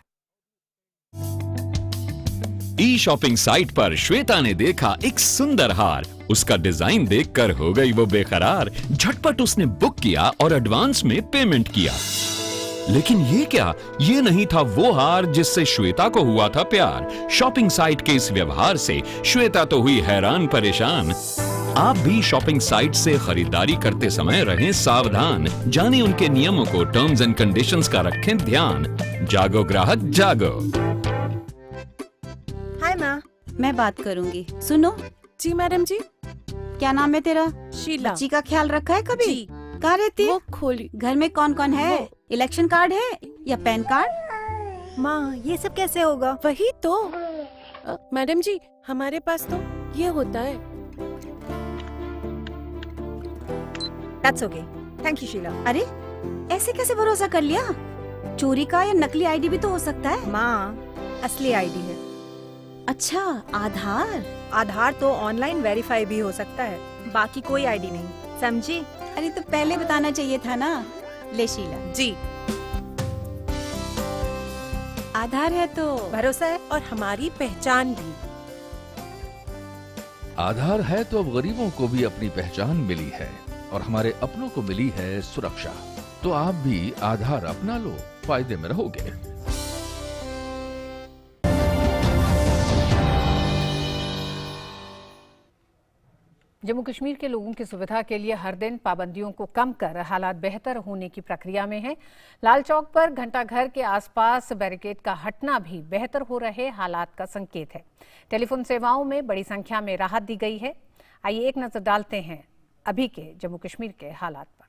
शॉपिंग साइट पर श्वेता ने देखा एक सुंदर हार। उसका डिजाइन देखकर हो गई वो बेकरार। झटपट उसने बुक किया और एडवांस में पेमेंट किया। लेकिन ये क्या, ये नहीं था वो हार जिससे श्वेता को हुआ था प्यार। शॉपिंग साइट के इस व्यवहार से श्वेता तो हुई हैरान परेशान। आप भी शॉपिंग साइट से खरीदारी करते समय रहें सावधान। जानें उनके नियमों को, टर्म्स एंड कंडीशंस का रखें ध्यान। जागो ग्राहक जागो। हाय माँ। मैं बात करूंगी। सुनो। जी मैडम जी। क्या नाम है तेरा? शीला। बच्ची का ख्याल रखा है कभी? जी। कहाँ रहती है? वो खोली। घर में कौन कौन है? इलेक्शन कार्ड है या पैन कार्ड? माँ ये सब कैसे होगा? वही तो मैडम जी, हमारे पास तो ये होता है। That's okay. Thank you, Sheila. अरे ऐसे कैसे भरोसा कर लिया? चोरी का या नकली आईडी भी तो हो सकता है। माँ असली आईडी है। अच्छा, आधार? आधार तो ऑनलाइन वेरीफाई भी हो सकता है, बाकी कोई आईडी नहीं, समझी? अरे तो पहले बताना चाहिए था ना। ले शीला जी। आधार है तो भरोसा है और हमारी पहचान भी। आधार है तो अब गरीबों को भी अपनी पहचान मिली है और हमारे अपनों को मिली है सुरक्षा। तो आप भी आधार अपना लो, फायदे में रहोगे। जम्मू कश्मीर के लोगों की सुविधा के लिए हर दिन पाबंदियों को कम कर हालात बेहतर होने की प्रक्रिया में है। लाल चौक पर घंटाघर के आसपास बैरिकेड का हटना भी बेहतर हो रहे हालात का संकेत है। टेलीफोन सेवाओं में बड़ी संख्या में राहत दी गई है। आइए एक नजर डालते हैं अभी के जम्मू कश्मीर के हालात पर।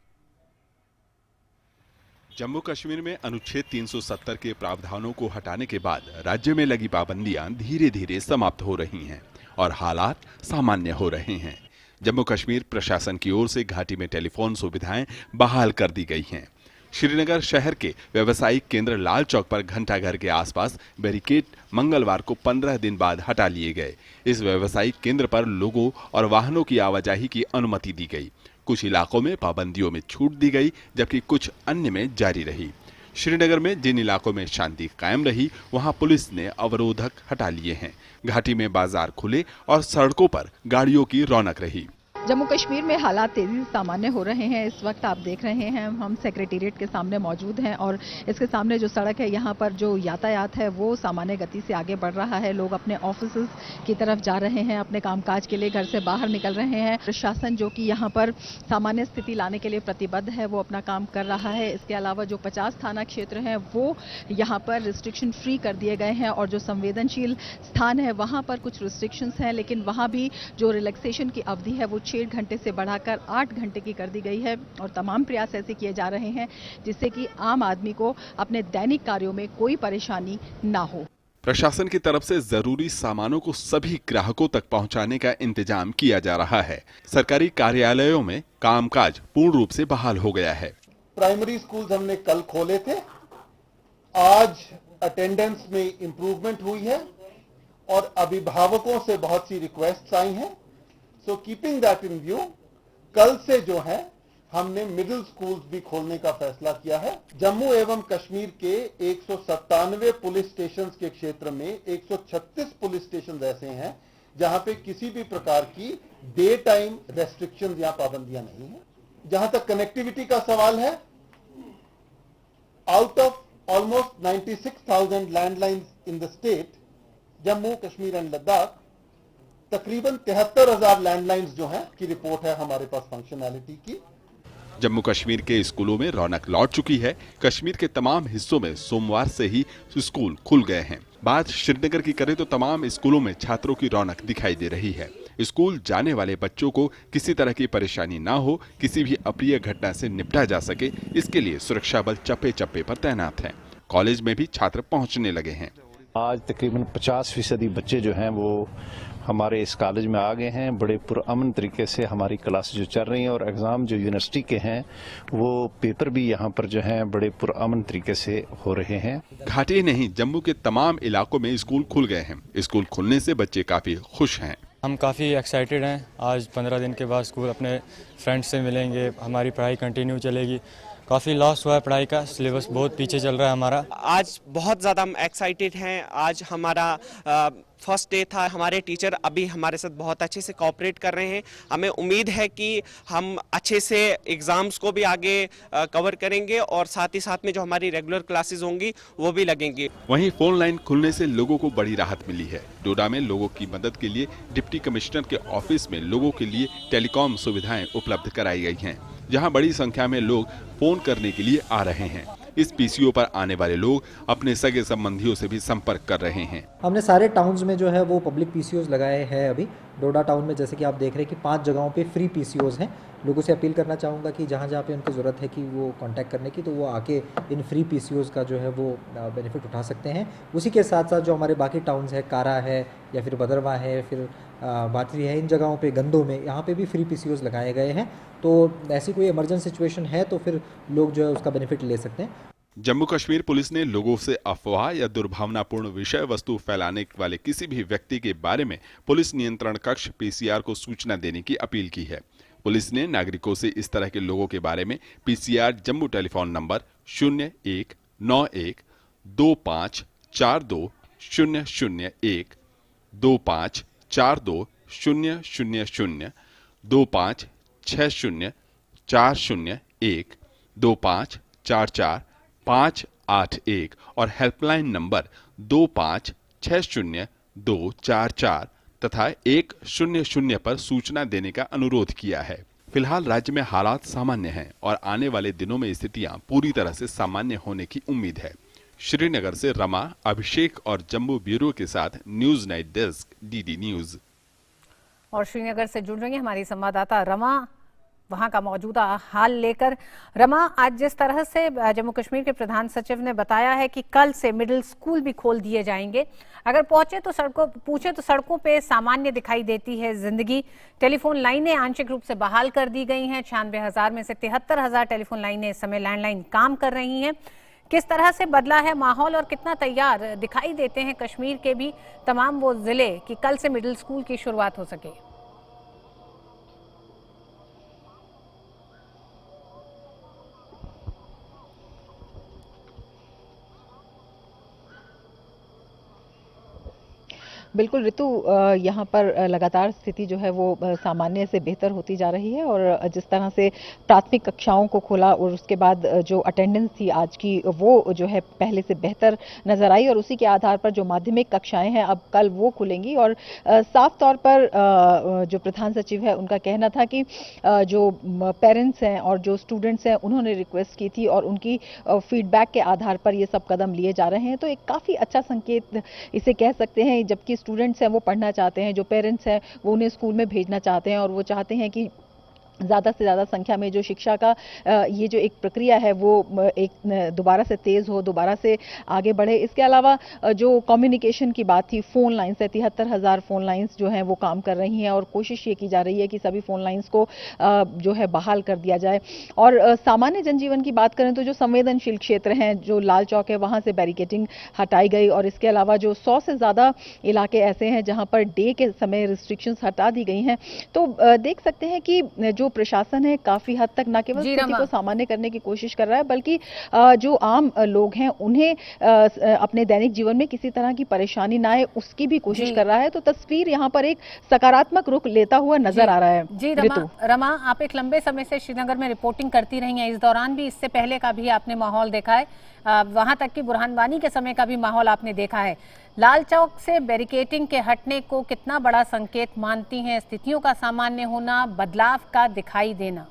जम्मू कश्मीर में अनुच्छेद 370 के प्रावधानों को हटाने के बाद राज्य में लगी पाबंदियां धीरे धीरे समाप्त हो रही हैं और हालात सामान्य हो रहे हैं। जम्मू कश्मीर प्रशासन की ओर से घाटी में टेलीफोन सुविधाएं बहाल कर दी गई हैं। श्रीनगर शहर के व्यावसायिक केंद्र लाल चौक पर घंटाघर के आसपास बैरिकेड मंगलवार को 15 दिन बाद हटा लिए गए। इस व्यावसायिक केंद्र पर लोगों और वाहनों की आवाजाही की अनुमति दी गई। कुछ इलाकों में पाबंदियों में छूट दी गई, जबकि कुछ अन्य में जारी रही। श्रीनगर में जिन इलाकों में शांति कायम रही, वहां पुलिस ने अवरोधक हटा लिए हैं। घाटी में बाजार खुले और सड़कों पर गाड़ियों की रौनक रही। जम्मू कश्मीर में हालात तेजी से सामान्य हो रहे हैं। इस वक्त आप देख रहे हैं हम सेक्रेटेरिएट के सामने मौजूद हैं और इसके सामने जो सड़क है, यहाँ पर जो यातायात है वो सामान्य गति से आगे बढ़ रहा है। लोग अपने ऑफिस की तरफ जा रहे हैं, अपने कामकाज के लिए घर से बाहर निकल रहे हैं। प्रशासन जो कि यहाँ पर सामान्य स्थिति लाने के लिए प्रतिबद्ध है, वो अपना काम कर रहा है। इसके अलावा जो 50 थाना क्षेत्र हैं वो यहाँ पर रिस्ट्रिक्शन फ्री कर दिए गए हैं और जो संवेदनशील स्थान है वहाँ पर कुछ रिस्ट्रिक्शंस हैं, लेकिन वहाँ भी जो रिलैक्सेशन की अवधि है वो 6 घंटे से बढ़ाकर 8 घंटे की कर दी गई है और तमाम प्रयास ऐसे किए जा रहे हैं जिससे कि आम आदमी को अपने दैनिक कार्यों में कोई परेशानी ना हो। प्रशासन की तरफ से जरूरी सामानों को सभी ग्राहकों तक पहुंचाने का इंतजाम किया जा रहा है। सरकारी कार्यालयों में कामकाज पूर्ण रूप से बहाल हो गया है। प्राइमरी स्कूल हमने कल खोले थे, आज अटेंडेंस में इंप्रूवमेंट हुई है और अभिभावकों से बहुत सी रिक्वेस्ट आई हैं। So keeping that in view, कल से जो है हमने मिडिल स्कूल्स भी खोलने का फैसला किया है। जम्मू एवं कश्मीर के 197 पुलिस स्टेशंस के क्षेत्र में 136 पुलिस स्टेशन ऐसे हैं जहां पे किसी भी प्रकार की डे टाइम रेस्ट्रिक्शन या पाबंदियां नहीं है। जहां तक कनेक्टिविटी का सवाल है, out of almost 96,000 landlines in the state, Jammu Kashmir and Ladakh तकरीबन 73,000 लैंडलाइंस जो हैं की रिपोर्ट है हमारे पास फंक्शनैलिटी की। जम्मू कश्मीर के स्कूलों में रौनक लौट चुकी है। कश्मीर के तमाम हिस्सों में सोमवार से ही स्कूल खुल गए हैं। बात श्रीनगर की करें तो तमाम स्कूलों में छात्रों की रौनक दिखाई दे रही है। स्कूल जाने वाले बच्चों को किसी तरह की परेशानी ना हो, किसी भी अप्रिय घटना से निपटा जा सके, इसके लिए सुरक्षा बल चप्पे चप्पे पर तैनात है। कॉलेज में भी छात्र पहुंचने लगे हैं। आज तकरीबन 50% बच्चे जो हैं वो हमारे इस कॉलेज में आ गए हैं। बड़े पुरअमन तरीके से हमारी क्लासेस जो चल रही हैं और एग्ज़ाम जो यूनिवर्सिटी के हैं वो पेपर भी यहाँ पर जो हैं बड़े पुरअमन तरीके से हो रहे हैं। घाटी नहीं, जम्मू के तमाम इलाकों में स्कूल खुल गए हैं। स्कूल खुलने से बच्चे काफी खुश हैं। हम काफ़ी एक्साइटेड हैं। आज 15 दिन के बाद स्कूल अपने फ्रेंड्स से मिलेंगे, हमारी पढ़ाई कंटिन्यू चलेगी। काफ़ी लॉस हुआ है पढ़ाई का, सिलेबस बहुत पीछे चल रहा है हमारा। आज बहुत ज़्यादा हम एक्साइटेड हैं। आज हमारा फर्स्ट डे था। हमारे टीचर अभी हमारे साथ बहुत अच्छे से कोऑपरेट कर रहे हैं। हमें उम्मीद है कि हम अच्छे से एग्ज़ाम्स को भी आगे कवर करेंगे और साथ ही साथ में जो हमारी रेगुलर क्लासेस होंगी वो भी लगेंगी। वहीं फोन लाइन खुलने से लोगों को बड़ी राहत मिली है। डोडा में लोगों की मदद के लिए डिप्टी कमिश्नर के ऑफिस में लोगों के लिए टेलीकॉम सुविधाएं उपलब्ध कराई गई हैं, जहां बड़ी संख्या में लोग फोन करने के लिए आ रहे हैं। इस पीसीओ पर आने वाले लोग अपने सगे संबंधियों से भी संपर्क कर रहे हैं। हमने सारे टाउन्स में जो है वो पब्लिक पीसीओज लगाए हैं। अभी डोडा टाउन में जैसे कि आप देख रहे हैं कि 5 जगहों पे फ्री पीसीओज हैं। लोगों से अपील करना चाहूँगा कि जहाँ जहाँ पे उनको ज़रूरत है कि वो कांटेक्ट करने की, तो वो आके इन फ्री पीसीओज का जो है वो बेनिफिट उठा सकते हैं। उसी के साथ साथ जो हमारे बाकी टाउन्स है, कारा है या फिर भदरवा है, फिर बाटरी है, इन जगहों पे गंदों में यहाँ पे भी फ्री पीसीओज लगाए गए हैं। तो ऐसी कोई इमरजेंसी सिचुएशन है तो फिर लोग जो है उसका बेनिफिट ले सकते हैं। जम्मू कश्मीर पुलिस ने लोगों से अफवाह या दुर्भावनापूर्ण विषय वस्तु फैलाने वाले किसी भी व्यक्ति के बारे में पुलिस नियंत्रण कक्ष पीसीआर को सूचना देने की अपील की है। पुलिस ने नागरिकों से इस तरह के लोगों के बारे में पीसीआर जम्मू टेलीफोन नंबर 019125420001, 25420000, 25604001, 2544-581 और हेल्पलाइन नंबर 2560-244 तथा 100 पर सूचना देने का अनुरोध किया है। फिलहाल राज्य में हालात सामान्य हैं और आने वाले दिनों में स्थितियां पूरी तरह से सामान्य होने की उम्मीद है। श्रीनगर से रमा, अभिषेक और जम्मू ब्यूरो के साथ news night desk, DD news. और श्रीनगर से जुड़ रही हैं हमारी संवाददाता रमा। वहां का मौजूदा हाल लेकर। रमा, आज जिस तरह से जम्मू कश्मीर के प्रधान सचिव ने बताया है कि कल से मिडिल स्कूल भी खोल दिए जाएंगे, अगर पूछे तो सड़कों पे सामान्य दिखाई देती है जिंदगी। टेलीफोन लाइनें आंशिक रूप से बहाल कर दी गई हैं। 96,000 में से 73,000 टेलीफोन लाइनें इस समय लैंडलाइन काम कर रही हैं। किस तरह से बदला है माहौल और कितना तैयार दिखाई देते हैं कश्मीर के भी तमाम वो जिले कि कल से मिडिल स्कूल की शुरुआत हो सके? बिल्कुल ऋतु, यहाँ पर लगातार स्थिति जो है वो सामान्य से बेहतर होती जा रही है और जिस तरह से प्राथमिक कक्षाओं को खोला और उसके बाद जो अटेंडेंस थी आज की वो जो है पहले से बेहतर नजर आई और उसी के आधार पर जो माध्यमिक कक्षाएं हैं अब कल वो खुलेंगी। और साफ तौर पर जो प्रधान सचिव है उनका कहना था कि जो पेरेंट्स हैं और जो स्टूडेंट्स हैं उन्होंने रिक्वेस्ट की थी और उनकी फीडबैक के आधार पर ये सब कदम लिए जा रहे हैं। तो एक काफ़ी अच्छा संकेत इसे कह सकते हैं। जबकि स्टूडेंट्स हैं वो पढ़ना चाहते हैं, जो पेरेंट्स हैं वो उन्हें स्कूल में भेजना चाहते हैं और वो चाहते हैं कि ज़्यादा से ज़्यादा संख्या में जो शिक्षा का ये जो एक प्रक्रिया है वो एक दोबारा से तेज़ हो, दोबारा से आगे बढ़े। इसके अलावा जो कम्युनिकेशन की बात थी, फ़ोन लाइन्स है, 73,000 फ़ोन लाइन्स जो हैं वो काम कर रही हैं और कोशिश ये की जा रही है कि सभी फ़ोन लाइन्स को जो है बहाल कर दिया जाए। और सामान्य जनजीवन की बात करें तो जो संवेदनशील क्षेत्र हैं, जो लाल चौक है वहाँ से बैरिकेडिंग हटाई गई और इसके अलावा जो 100 से ज़्यादा इलाके ऐसे हैं जहाँ पर डे के समय रिस्ट्रिक्शंस हटा दी गई हैं। तो देख सकते हैं कि जो प्रशासन है काफी हद तक न केवल स्थिति को सामान्य करने की कोशिश कर रहा है बल्कि जो आम लोग हैं उन्हें अपने दैनिक जीवन में किसी तरह की परेशानी ना आए उसकी भी कोशिश कर रहा है। तो तस्वीर यहाँ पर एक सकारात्मक रुख लेता हुआ नजर आ रहा है। जी रमा, आप एक लंबे समय से श्रीनगर में रिपोर्टिंग करती रही हैं, इस दौरान भी, इससे पहले का भी आपने माहौल देखा है, वहां तक कि बुरहान वानी के समय का भी माहौल आपने देखा है। लाल चौक से बैरिकेडिंग के हटने को कितना बड़ा संकेत मानती हैं? स्थितियों का सामान्य होना, बदलाव का दिखाई देना?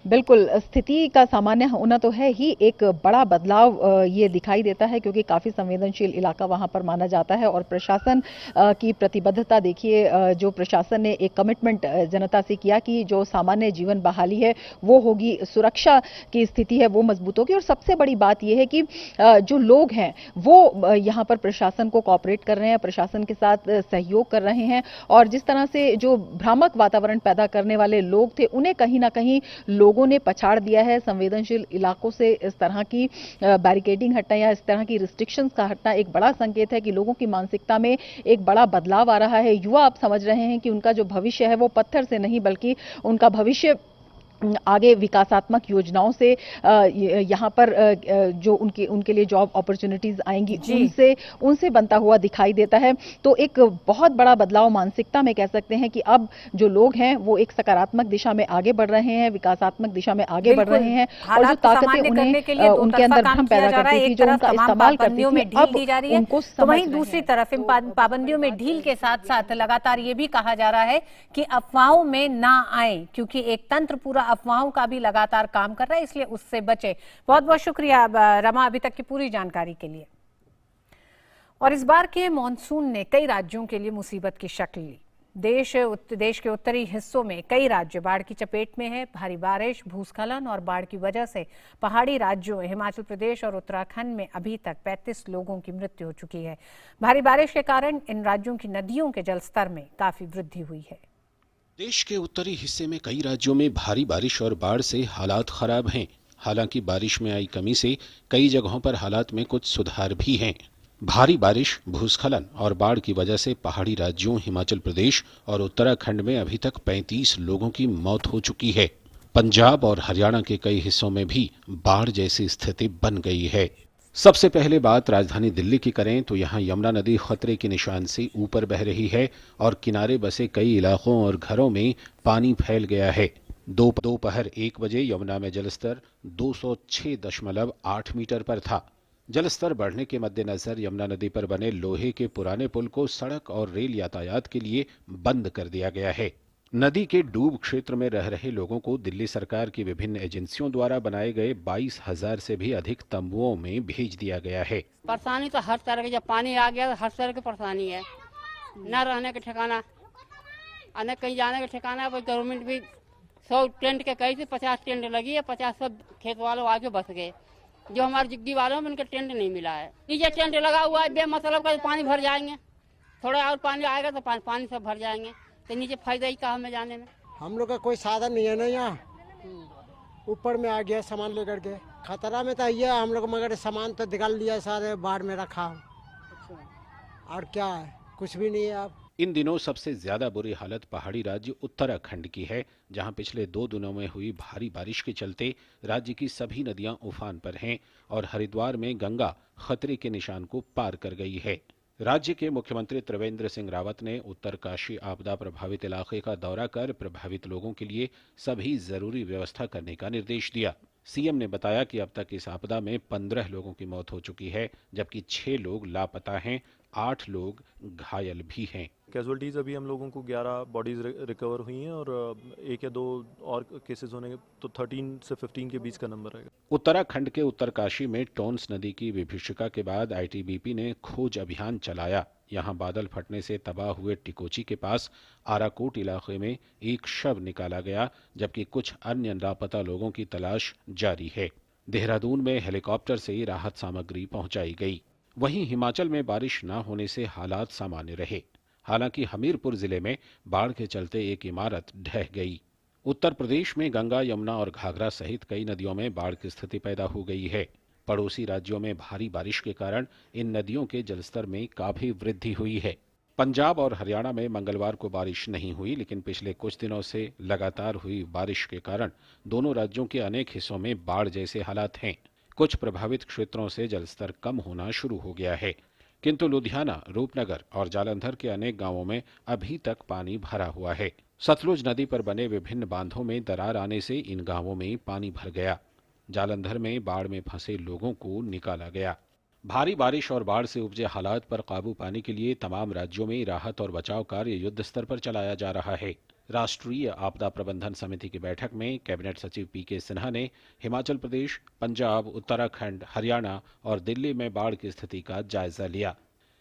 बिल्कुल, स्थिति का सामान्य होना तो है ही, एक बड़ा बदलाव ये दिखाई देता है क्योंकि काफ़ी संवेदनशील इलाका वहाँ पर माना जाता है। और प्रशासन की प्रतिबद्धता देखिए, जो प्रशासन ने एक कमिटमेंट जनता से किया कि जो सामान्य जीवन बहाली है वो होगी, सुरक्षा की स्थिति है वो मजबूत होगी। और सबसे बड़ी बात यह है कि जो लोग हैं वो यहाँ पर प्रशासन को कोऑपरेट कर रहे हैं, प्रशासन के साथ सहयोग कर रहे हैं और जिस तरह से जो भ्रामक वातावरण पैदा करने वाले लोग थे उन्हें कहीं ना कहीं लोगों ने पछाड़ दिया है। संवेदनशील इलाकों से इस तरह की बैरिकेडिंग हटना या इस तरह की रिस्ट्रिक्शंस का हटना एक बड़ा संकेत है कि लोगों की मानसिकता में एक बड़ा बदलाव आ रहा है। युवा अब समझ रहे हैं कि उनका जो भविष्य है वो पत्थर से नहीं बल्कि उनका भविष्य आगे विकासात्मक योजनाओं से यहाँ पर जो उनके लिए जॉब अपॉर्चुनिटीज आएंगी उनसे बनता हुआ दिखाई देता है। तो एक बहुत बड़ा बदलाव मानसिकता में कह सकते हैं कि अब जो लोग हैं वो एक सकारात्मक दिशा में आगे बढ़ रहे हैं, विकासात्मक दिशा में आगे बढ़ रहे हैं और जो ताकतें उन्हें उनके अंदर भ्रम पैदा करती थी, जो उनका इस्तेमाल करती थी, अब उनको तो वहीं दूसरी तरफ इन पाबंदियों में ढील के साथ साथ लगातार ये भी कहा जा रहा है कि अफवाहों में ना आए, क्योंकि एक तंत्र पूरा अफवाहों का भी लगातार काम कर रहा है, इसलिए उससे बचे। बहुत बहुत शुक्रिया रमा अभी तक की पूरी जानकारी के लिए। और इस बार के मॉनसून ने कई राज्यों के लिए मुसीबत की शक्ल ली। देश के उत्तरी हिस्सों में कई राज्य बाढ़ की चपेट में है। भारी बारिश, भूस्खलन और बाढ़ की वजह से पहाड़ी राज्यों हिमाचल प्रदेश और उत्तराखंड में अभी तक 35 लोगों की मृत्यु हो चुकी है। भारी बारिश के कारण इन राज्यों की नदियों के जलस्तर में काफी वृद्धि हुई है। देश के उत्तरी हिस्से में कई राज्यों में भारी बारिश और बाढ़ से हालात खराब हैं। हालांकि बारिश में आई कमी से कई जगहों पर हालात में कुछ सुधार भी हैं। भारी बारिश, भूस्खलन और बाढ़ की वजह से पहाड़ी राज्यों हिमाचल प्रदेश और उत्तराखंड में अभी तक 35 लोगों की मौत हो चुकी है। पंजाब और हरियाणा के कई हिस्सों में भी बाढ़ जैसी स्थिति बन गई है। सबसे पहले बात राजधानी दिल्ली की करें तो यहाँ यमुना नदी खतरे के निशान से ऊपर बह रही है और किनारे बसे कई इलाकों और घरों में पानी फैल गया है। दोपहर 1 बजे यमुना में जलस्तर 206.8 मीटर पर था। जलस्तर बढ़ने के मद्देनजर यमुना नदी पर बने लोहे के पुराने पुल को सड़क और रेल यातायात के लिए बंद कर दिया गया है। नदी के डूब क्षेत्र में रह रहे लोगों को दिल्ली सरकार की विभिन्न एजेंसियों द्वारा बनाए गए 22,000 से भी अधिक तंबुओं में भेज दिया गया है। परेशानी तो हर तरह की, जब पानी आ गया तो हर तरह की परेशानी है। न रहने का ठिकाना, न कहीं जाने का ठिकाना। गवर्नमेंट भी 100 टेंट के कही थी, 50 टेंट लगी है, 50 सब खेत वालों आके बस गए। जो हमारे जिग्गी वालों में उनका टेंट नहीं मिला है। नीचे टेंट लगा हुआ है, बेमतलब का पानी भर जाएंगे। थोड़ा और पानी आएगा तो पानी सब भर जाएंगे, तो नीचे फायदा ही कहाँ में जाने में। हम लोग का कोई साधन नहीं है ना, यहाँ ऊपर में आ गया सामान लेकर के। खतरा में तो ये हम लोग, मगर सामान तो निकाल लिया सारे, बाढ़ में रखा। और क्या है, कुछ भी नहीं है। अब इन दिनों सबसे ज्यादा बुरी हालत पहाड़ी राज्य उत्तराखंड की है, जहां पिछले 2 दिनों में हुई भारी बारिश के चलते राज्य की सभी नदियां उफान पर हैं और हरिद्वार में गंगा खतरे के निशान को पार कर गई है। राज्य के मुख्यमंत्री त्रिवेंद्र सिंह रावत ने उत्तरकाशी आपदा प्रभावित इलाके का दौरा कर प्रभावित लोगों के लिए सभी जरूरी व्यवस्था करने का निर्देश दिया। सीएम ने बताया कि अब तक इस आपदा में 15 लोगों की मौत हो चुकी है, जबकि 6 लोग लापता हैं, 8 लोग घायल भी हैं। कैजुअलिटीज़ अभी हम लोगों को 11 बॉडीज रिकवर हुई हैं और 1 या 2 और केसेस होने, तो 13 से 15 के बीच का नंबर है। उत्तराखंड के उत्तरकाशी में टोंस नदी की विभीषिका के बाद आईटीबीपी ने खोज अभियान चलाया। यहां बादल फटने से तबाह हुए टिकोची के पास आराकोट इलाके में एक शव निकाला गया, जबकि कुछ अन्य लापता लोगों की तलाश जारी है। देहरादून में हेलीकॉप्टर से राहत सामग्री पहुंचाई गई। वहीं हिमाचल में बारिश न होने से हालात सामान्य रहे। हालांकि हमीरपुर जिले में बाढ़ के चलते एक इमारत ढह गई। उत्तर प्रदेश में गंगा, यमुना और घाघरा सहित कई नदियों में बाढ़ की स्थिति पैदा हो गई है। पड़ोसी राज्यों में भारी बारिश के कारण इन नदियों के जलस्तर में काफी वृद्धि हुई है। पंजाब और हरियाणा में मंगलवार को बारिश नहीं हुई, लेकिन पिछले कुछ दिनों से लगातार हुई बारिश के कारण दोनों राज्यों के अनेक हिस्सों में बाढ़ जैसे हालात हैं। कुछ प्रभावित क्षेत्रों से जलस्तर कम होना शुरू हो गया है, किंतु लुधियाना, रूपनगर और जालंधर के अनेक गांवों में अभी तक पानी भरा हुआ है। सतलुज नदी पर बने विभिन्न बांधों में दरार आने से इन गांवों में पानी भर गया। जालंधर में बाढ़ में फंसे लोगों को निकाला गया। भारी बारिश और बाढ़ से उपजे हालात पर काबू पाने के लिए तमाम राज्यों में राहत और बचाव कार्य युद्ध स्तर पर चलाया जा रहा है। राष्ट्रीय आपदा प्रबंधन समिति की बैठक में कैबिनेट सचिव पीके सिन्हा ने हिमाचल प्रदेश, पंजाब, उत्तराखंड, हरियाणा और दिल्ली में बाढ़ की स्थिति का जायजा लिया।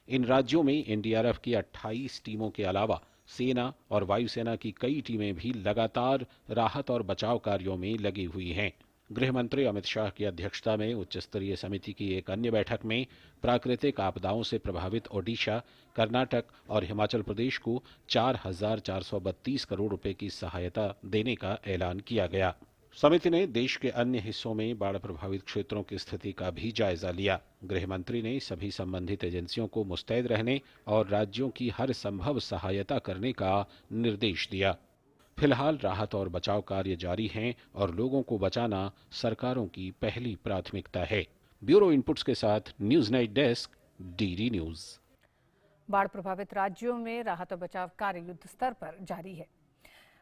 इन राज्यों में एनडीआरएफ की 28 टीमों के अलावा सेना और वायुसेना की कई टीमें भी लगातार राहत और बचाव कार्यों में लगी हुई हैं। गृह मंत्री अमित शाह की अध्यक्षता में उच्च स्तरीय समिति की एक अन्य बैठक में प्राकृतिक आपदाओं से प्रभावित ओडिशा, कर्नाटक और हिमाचल प्रदेश को 4,432 करोड़ रुपए की सहायता देने का ऐलान किया गया। समिति ने देश के अन्य हिस्सों में बाढ़ प्रभावित क्षेत्रों की स्थिति का भी जायजा लिया। गृह मंत्री ने सभी संबंधित एजेंसियों को मुस्तैद रहने और राज्यों की हर संभव सहायता करने का निर्देश दिया। फिलहाल राहत और बचाव कार्य जारी हैं और लोगों को बचाना सरकारों की पहली प्राथमिकता है। ब्यूरो इनपुट्स के साथ news night desk, DD news. बाढ़ प्रभावित राज्यों में राहत और बचाव कार्य युद्ध स्तर पर जारी है।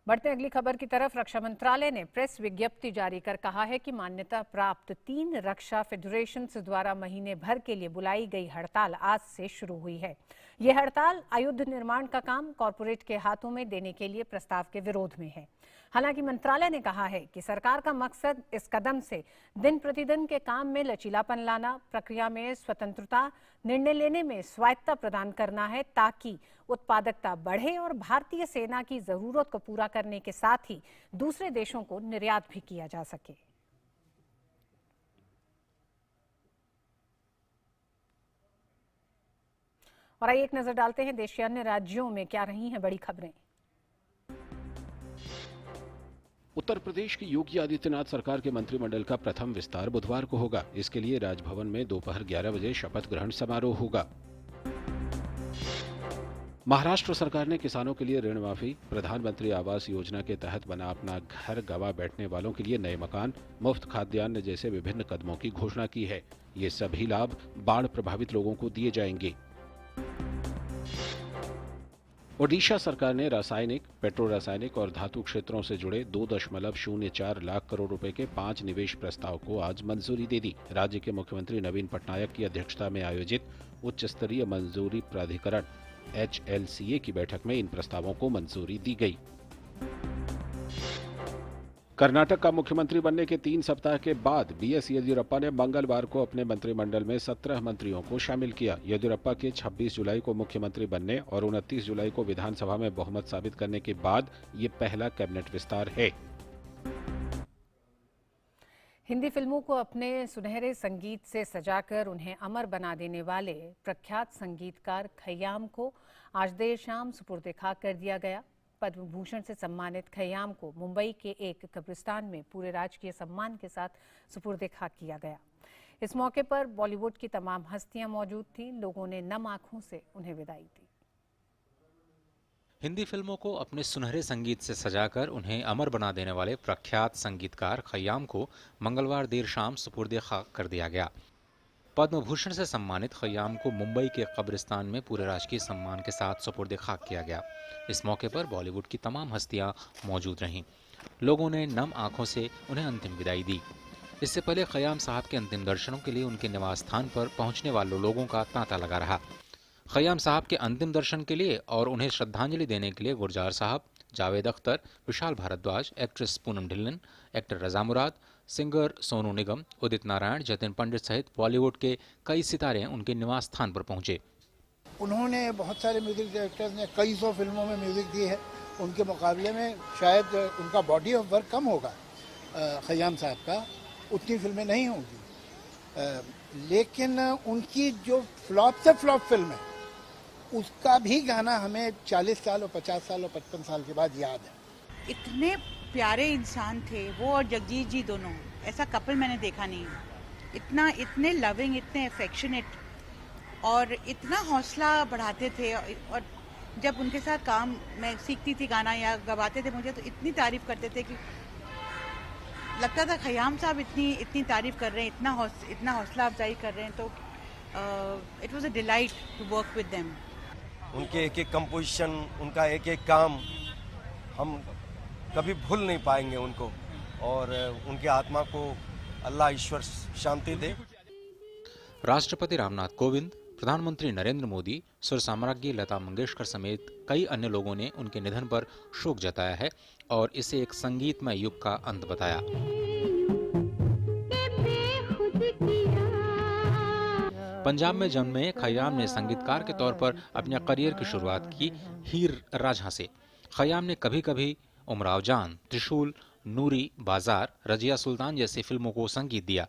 बढ़ते अगली खबर की तरफ। रक्षा मंत्रालय ने प्रेस विज्ञप्ति जारी कर कहा है कि मान्यता प्राप्त 3 रक्षा फेडरेशंस द्वारा महीने भर के लिए बुलाई गई हड़ताल आज से शुरू हुई है। ये हड़ताल आयुध निर्माण का काम कॉरपोरेट के हाथों में देने के लिए प्रस्ताव के विरोध में है। हालांकि मंत्रालय ने कहा है कि सरकार का मकसद इस कदम से दिन प्रतिदिन के काम में लचीलापन लाना, प्रक्रिया में स्वतंत्रता, निर्णय लेने में स्वायत्तता प्रदान करना है, ताकि उत्पादकता बढ़े और भारतीय सेना की जरूरत को पूरा करने के साथ ही दूसरे देशों को निर्यात भी किया जा सके। और आइए एक नजर डालते हैं देश के अन्य राज्यों में क्या रही हैं बड़ी खबरें। उत्तर प्रदेश की योगी आदित्यनाथ सरकार के मंत्रिमंडल का प्रथम विस्तार बुधवार को होगा। इसके लिए राजभवन में दोपहर 11 बजे शपथ ग्रहण समारोह होगा। महाराष्ट्र सरकार ने किसानों के लिए ऋण माफी, प्रधानमंत्री आवास योजना के तहत बना अपना घर गंवा बैठने वालों के लिए नए मकान, मुफ्त खाद्यान्न जैसे विभिन्न कदमों की घोषणा की है। ये सभी लाभ बाढ़ प्रभावित लोगों को दिए जाएंगे। ओडिशा सरकार ने रासायनिक, पेट्रो रासायनिक और धातु क्षेत्रों से जुड़े 2.04 लाख करोड़ रुपए के 5 निवेश प्रस्ताव को आज मंजूरी दे दी। राज्य के मुख्यमंत्री नवीन पटनायक की अध्यक्षता में आयोजित उच्च स्तरीय मंजूरी प्राधिकरण HLCA की बैठक में इन प्रस्तावों को मंजूरी दी गई। कर्नाटक का मुख्यमंत्री बनने के 3 सप्ताह के बाद बीएस येदियुरप्पा ने मंगलवार को अपने मंत्रिमंडल में 17 मंत्रियों को शामिल किया। येदियुरप्पा के 26 जुलाई को मुख्यमंत्री बनने और 29 जुलाई को विधानसभा में बहुमत साबित करने के बाद ये पहला कैबिनेट विस्तार है। हिंदी फिल्मों को अपने सुनहरे संगीत से सजाकर उन्हें अमर बना देने वाले प्रख्यात संगीतकार खय्याम को आज देर शाम सुपुर्द खाक कर दिया गया। पद्म भूषण से सम्मानित खय्याम को मुंबई के एक कब्रिस्तान में पूरे राजकीय सम्मान के साथ सुपुर्द खाक किया गया। इस मौके पर बॉलीवुड की तमाम हस्तियां मौजूद थीं। लोगों ने नम आंखों से उन्हें विदाई दी। हिंदी फिल्मों को अपने सुनहरे संगीत से सजाकर उन्हें अमर बना देने वाले प्रख्यात संगीतकार खय्याम को मंगलवार देर शाम सुपुर्द खाक कर दिया गया। पद्म भूषण से सम्मानित खय्याम को मुंबई के कब्रिस्तान में पूरे राजकीय सम्मान के साथ सुपुर्द खाक किया गया। इस मौके पर बॉलीवुड की तमाम हस्तियां मौजूद रहीं। लोगों ने नम आंखों से उन्हें अंतिम विदाई दी। इससे पहले खय्याम साहब के अंतिम दर्शनों के लिए उनके निवास स्थान पर पहुंचने वाले लोगों का तांता लगा रहा। खय्याम साहब के अंतिम दर्शन के लिए और उन्हें श्रद्धांजलि देने के लिए गुलजार साहब, जावेद अख्तर, विशाल भारद्वाज, एक्ट्रेस पूनम ढिल्लन, एक्टर रजा मुराद, सिंगर सोनू निगम, उदित नारायण, जतिन पंडित सहित बॉलीवुड के कई सितारे उनके निवास स्थान पर पहुंचे। उन्होंने बहुत सारे म्यूजिक डायरेक्टर्स ने कई सौ फिल्मों में म्यूजिक दिए है। उनके मुकाबले में शायद उनका बॉडी ऑफ वर्क कम होगा, खय्याम साहब का उतनी फिल्में नहीं होंगी, लेकिन उनकी जो फ्लॉप से फ्लॉप फिल्म है उसका भी गाना हमें 40 साल और 50 साल और 55 साल के बाद याद है। इतने प्यारे इंसान थे वो और जगजीत जी दोनों, ऐसा कपल मैंने देखा नहीं। इतने लविंग, इतने अफेक्शनेट और इतना हौसला बढ़ाते थे। और जब उनके साथ काम मैं सीखती थी गाना या गवाते थे मुझे, तो इतनी तारीफ करते थे कि लगता था खय्याम साहब इतनी तारीफ कर रहे हैं, इतना हौसला अफजाई कर रहे हैं, तो it was a delight to work with them. उनके एक एक कंपोजिशन, उनका एक एक काम हम कभी भूल नहीं पाएंगे उनको, और उनकी आत्मा को अल्लाह ईश्वर शांति दे। राष्ट्रपति रामनाथ कोविंद, प्रधानमंत्री नरेंद्र मोदी, सुर साम्राज्ञी लता मंगेशकर समेत कई अन्य लोगों ने उनके निधन पर शोक जताया है और इसे एक संगीतमय युग का अंत बताया। पंजाब में जन्मे खय्याम ने संगीतकार के तौर पर अपने करियर की शुरुआत की हीर राझा से। खय्याम ने कभी कभी उमराव जान, त्रिशूल, नूरी, बाजार, रजिया सुल्तान जैसी फिल्मों को संगीत दिया।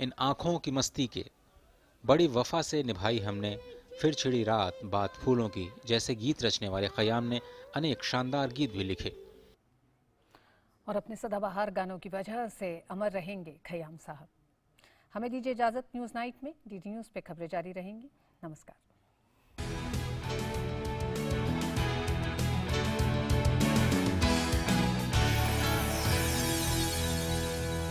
इन आंखों की मस्ती के, बड़ी वफा से निभाई हमने, फिर छिड़ी रात, बात फूलों की जैसे गीत रचने वाले खय्याम ने अनेक शानदार गीत भी लिखे। और अपने सदाबहार गानों की वजह से अमर रहेंगे खय्याम साहब। हमें दीजिए इजाजत। न्यूज़ नाइट में डीडी न्यूज़ पे खबरें जारी रहेंगी। नमस्कार।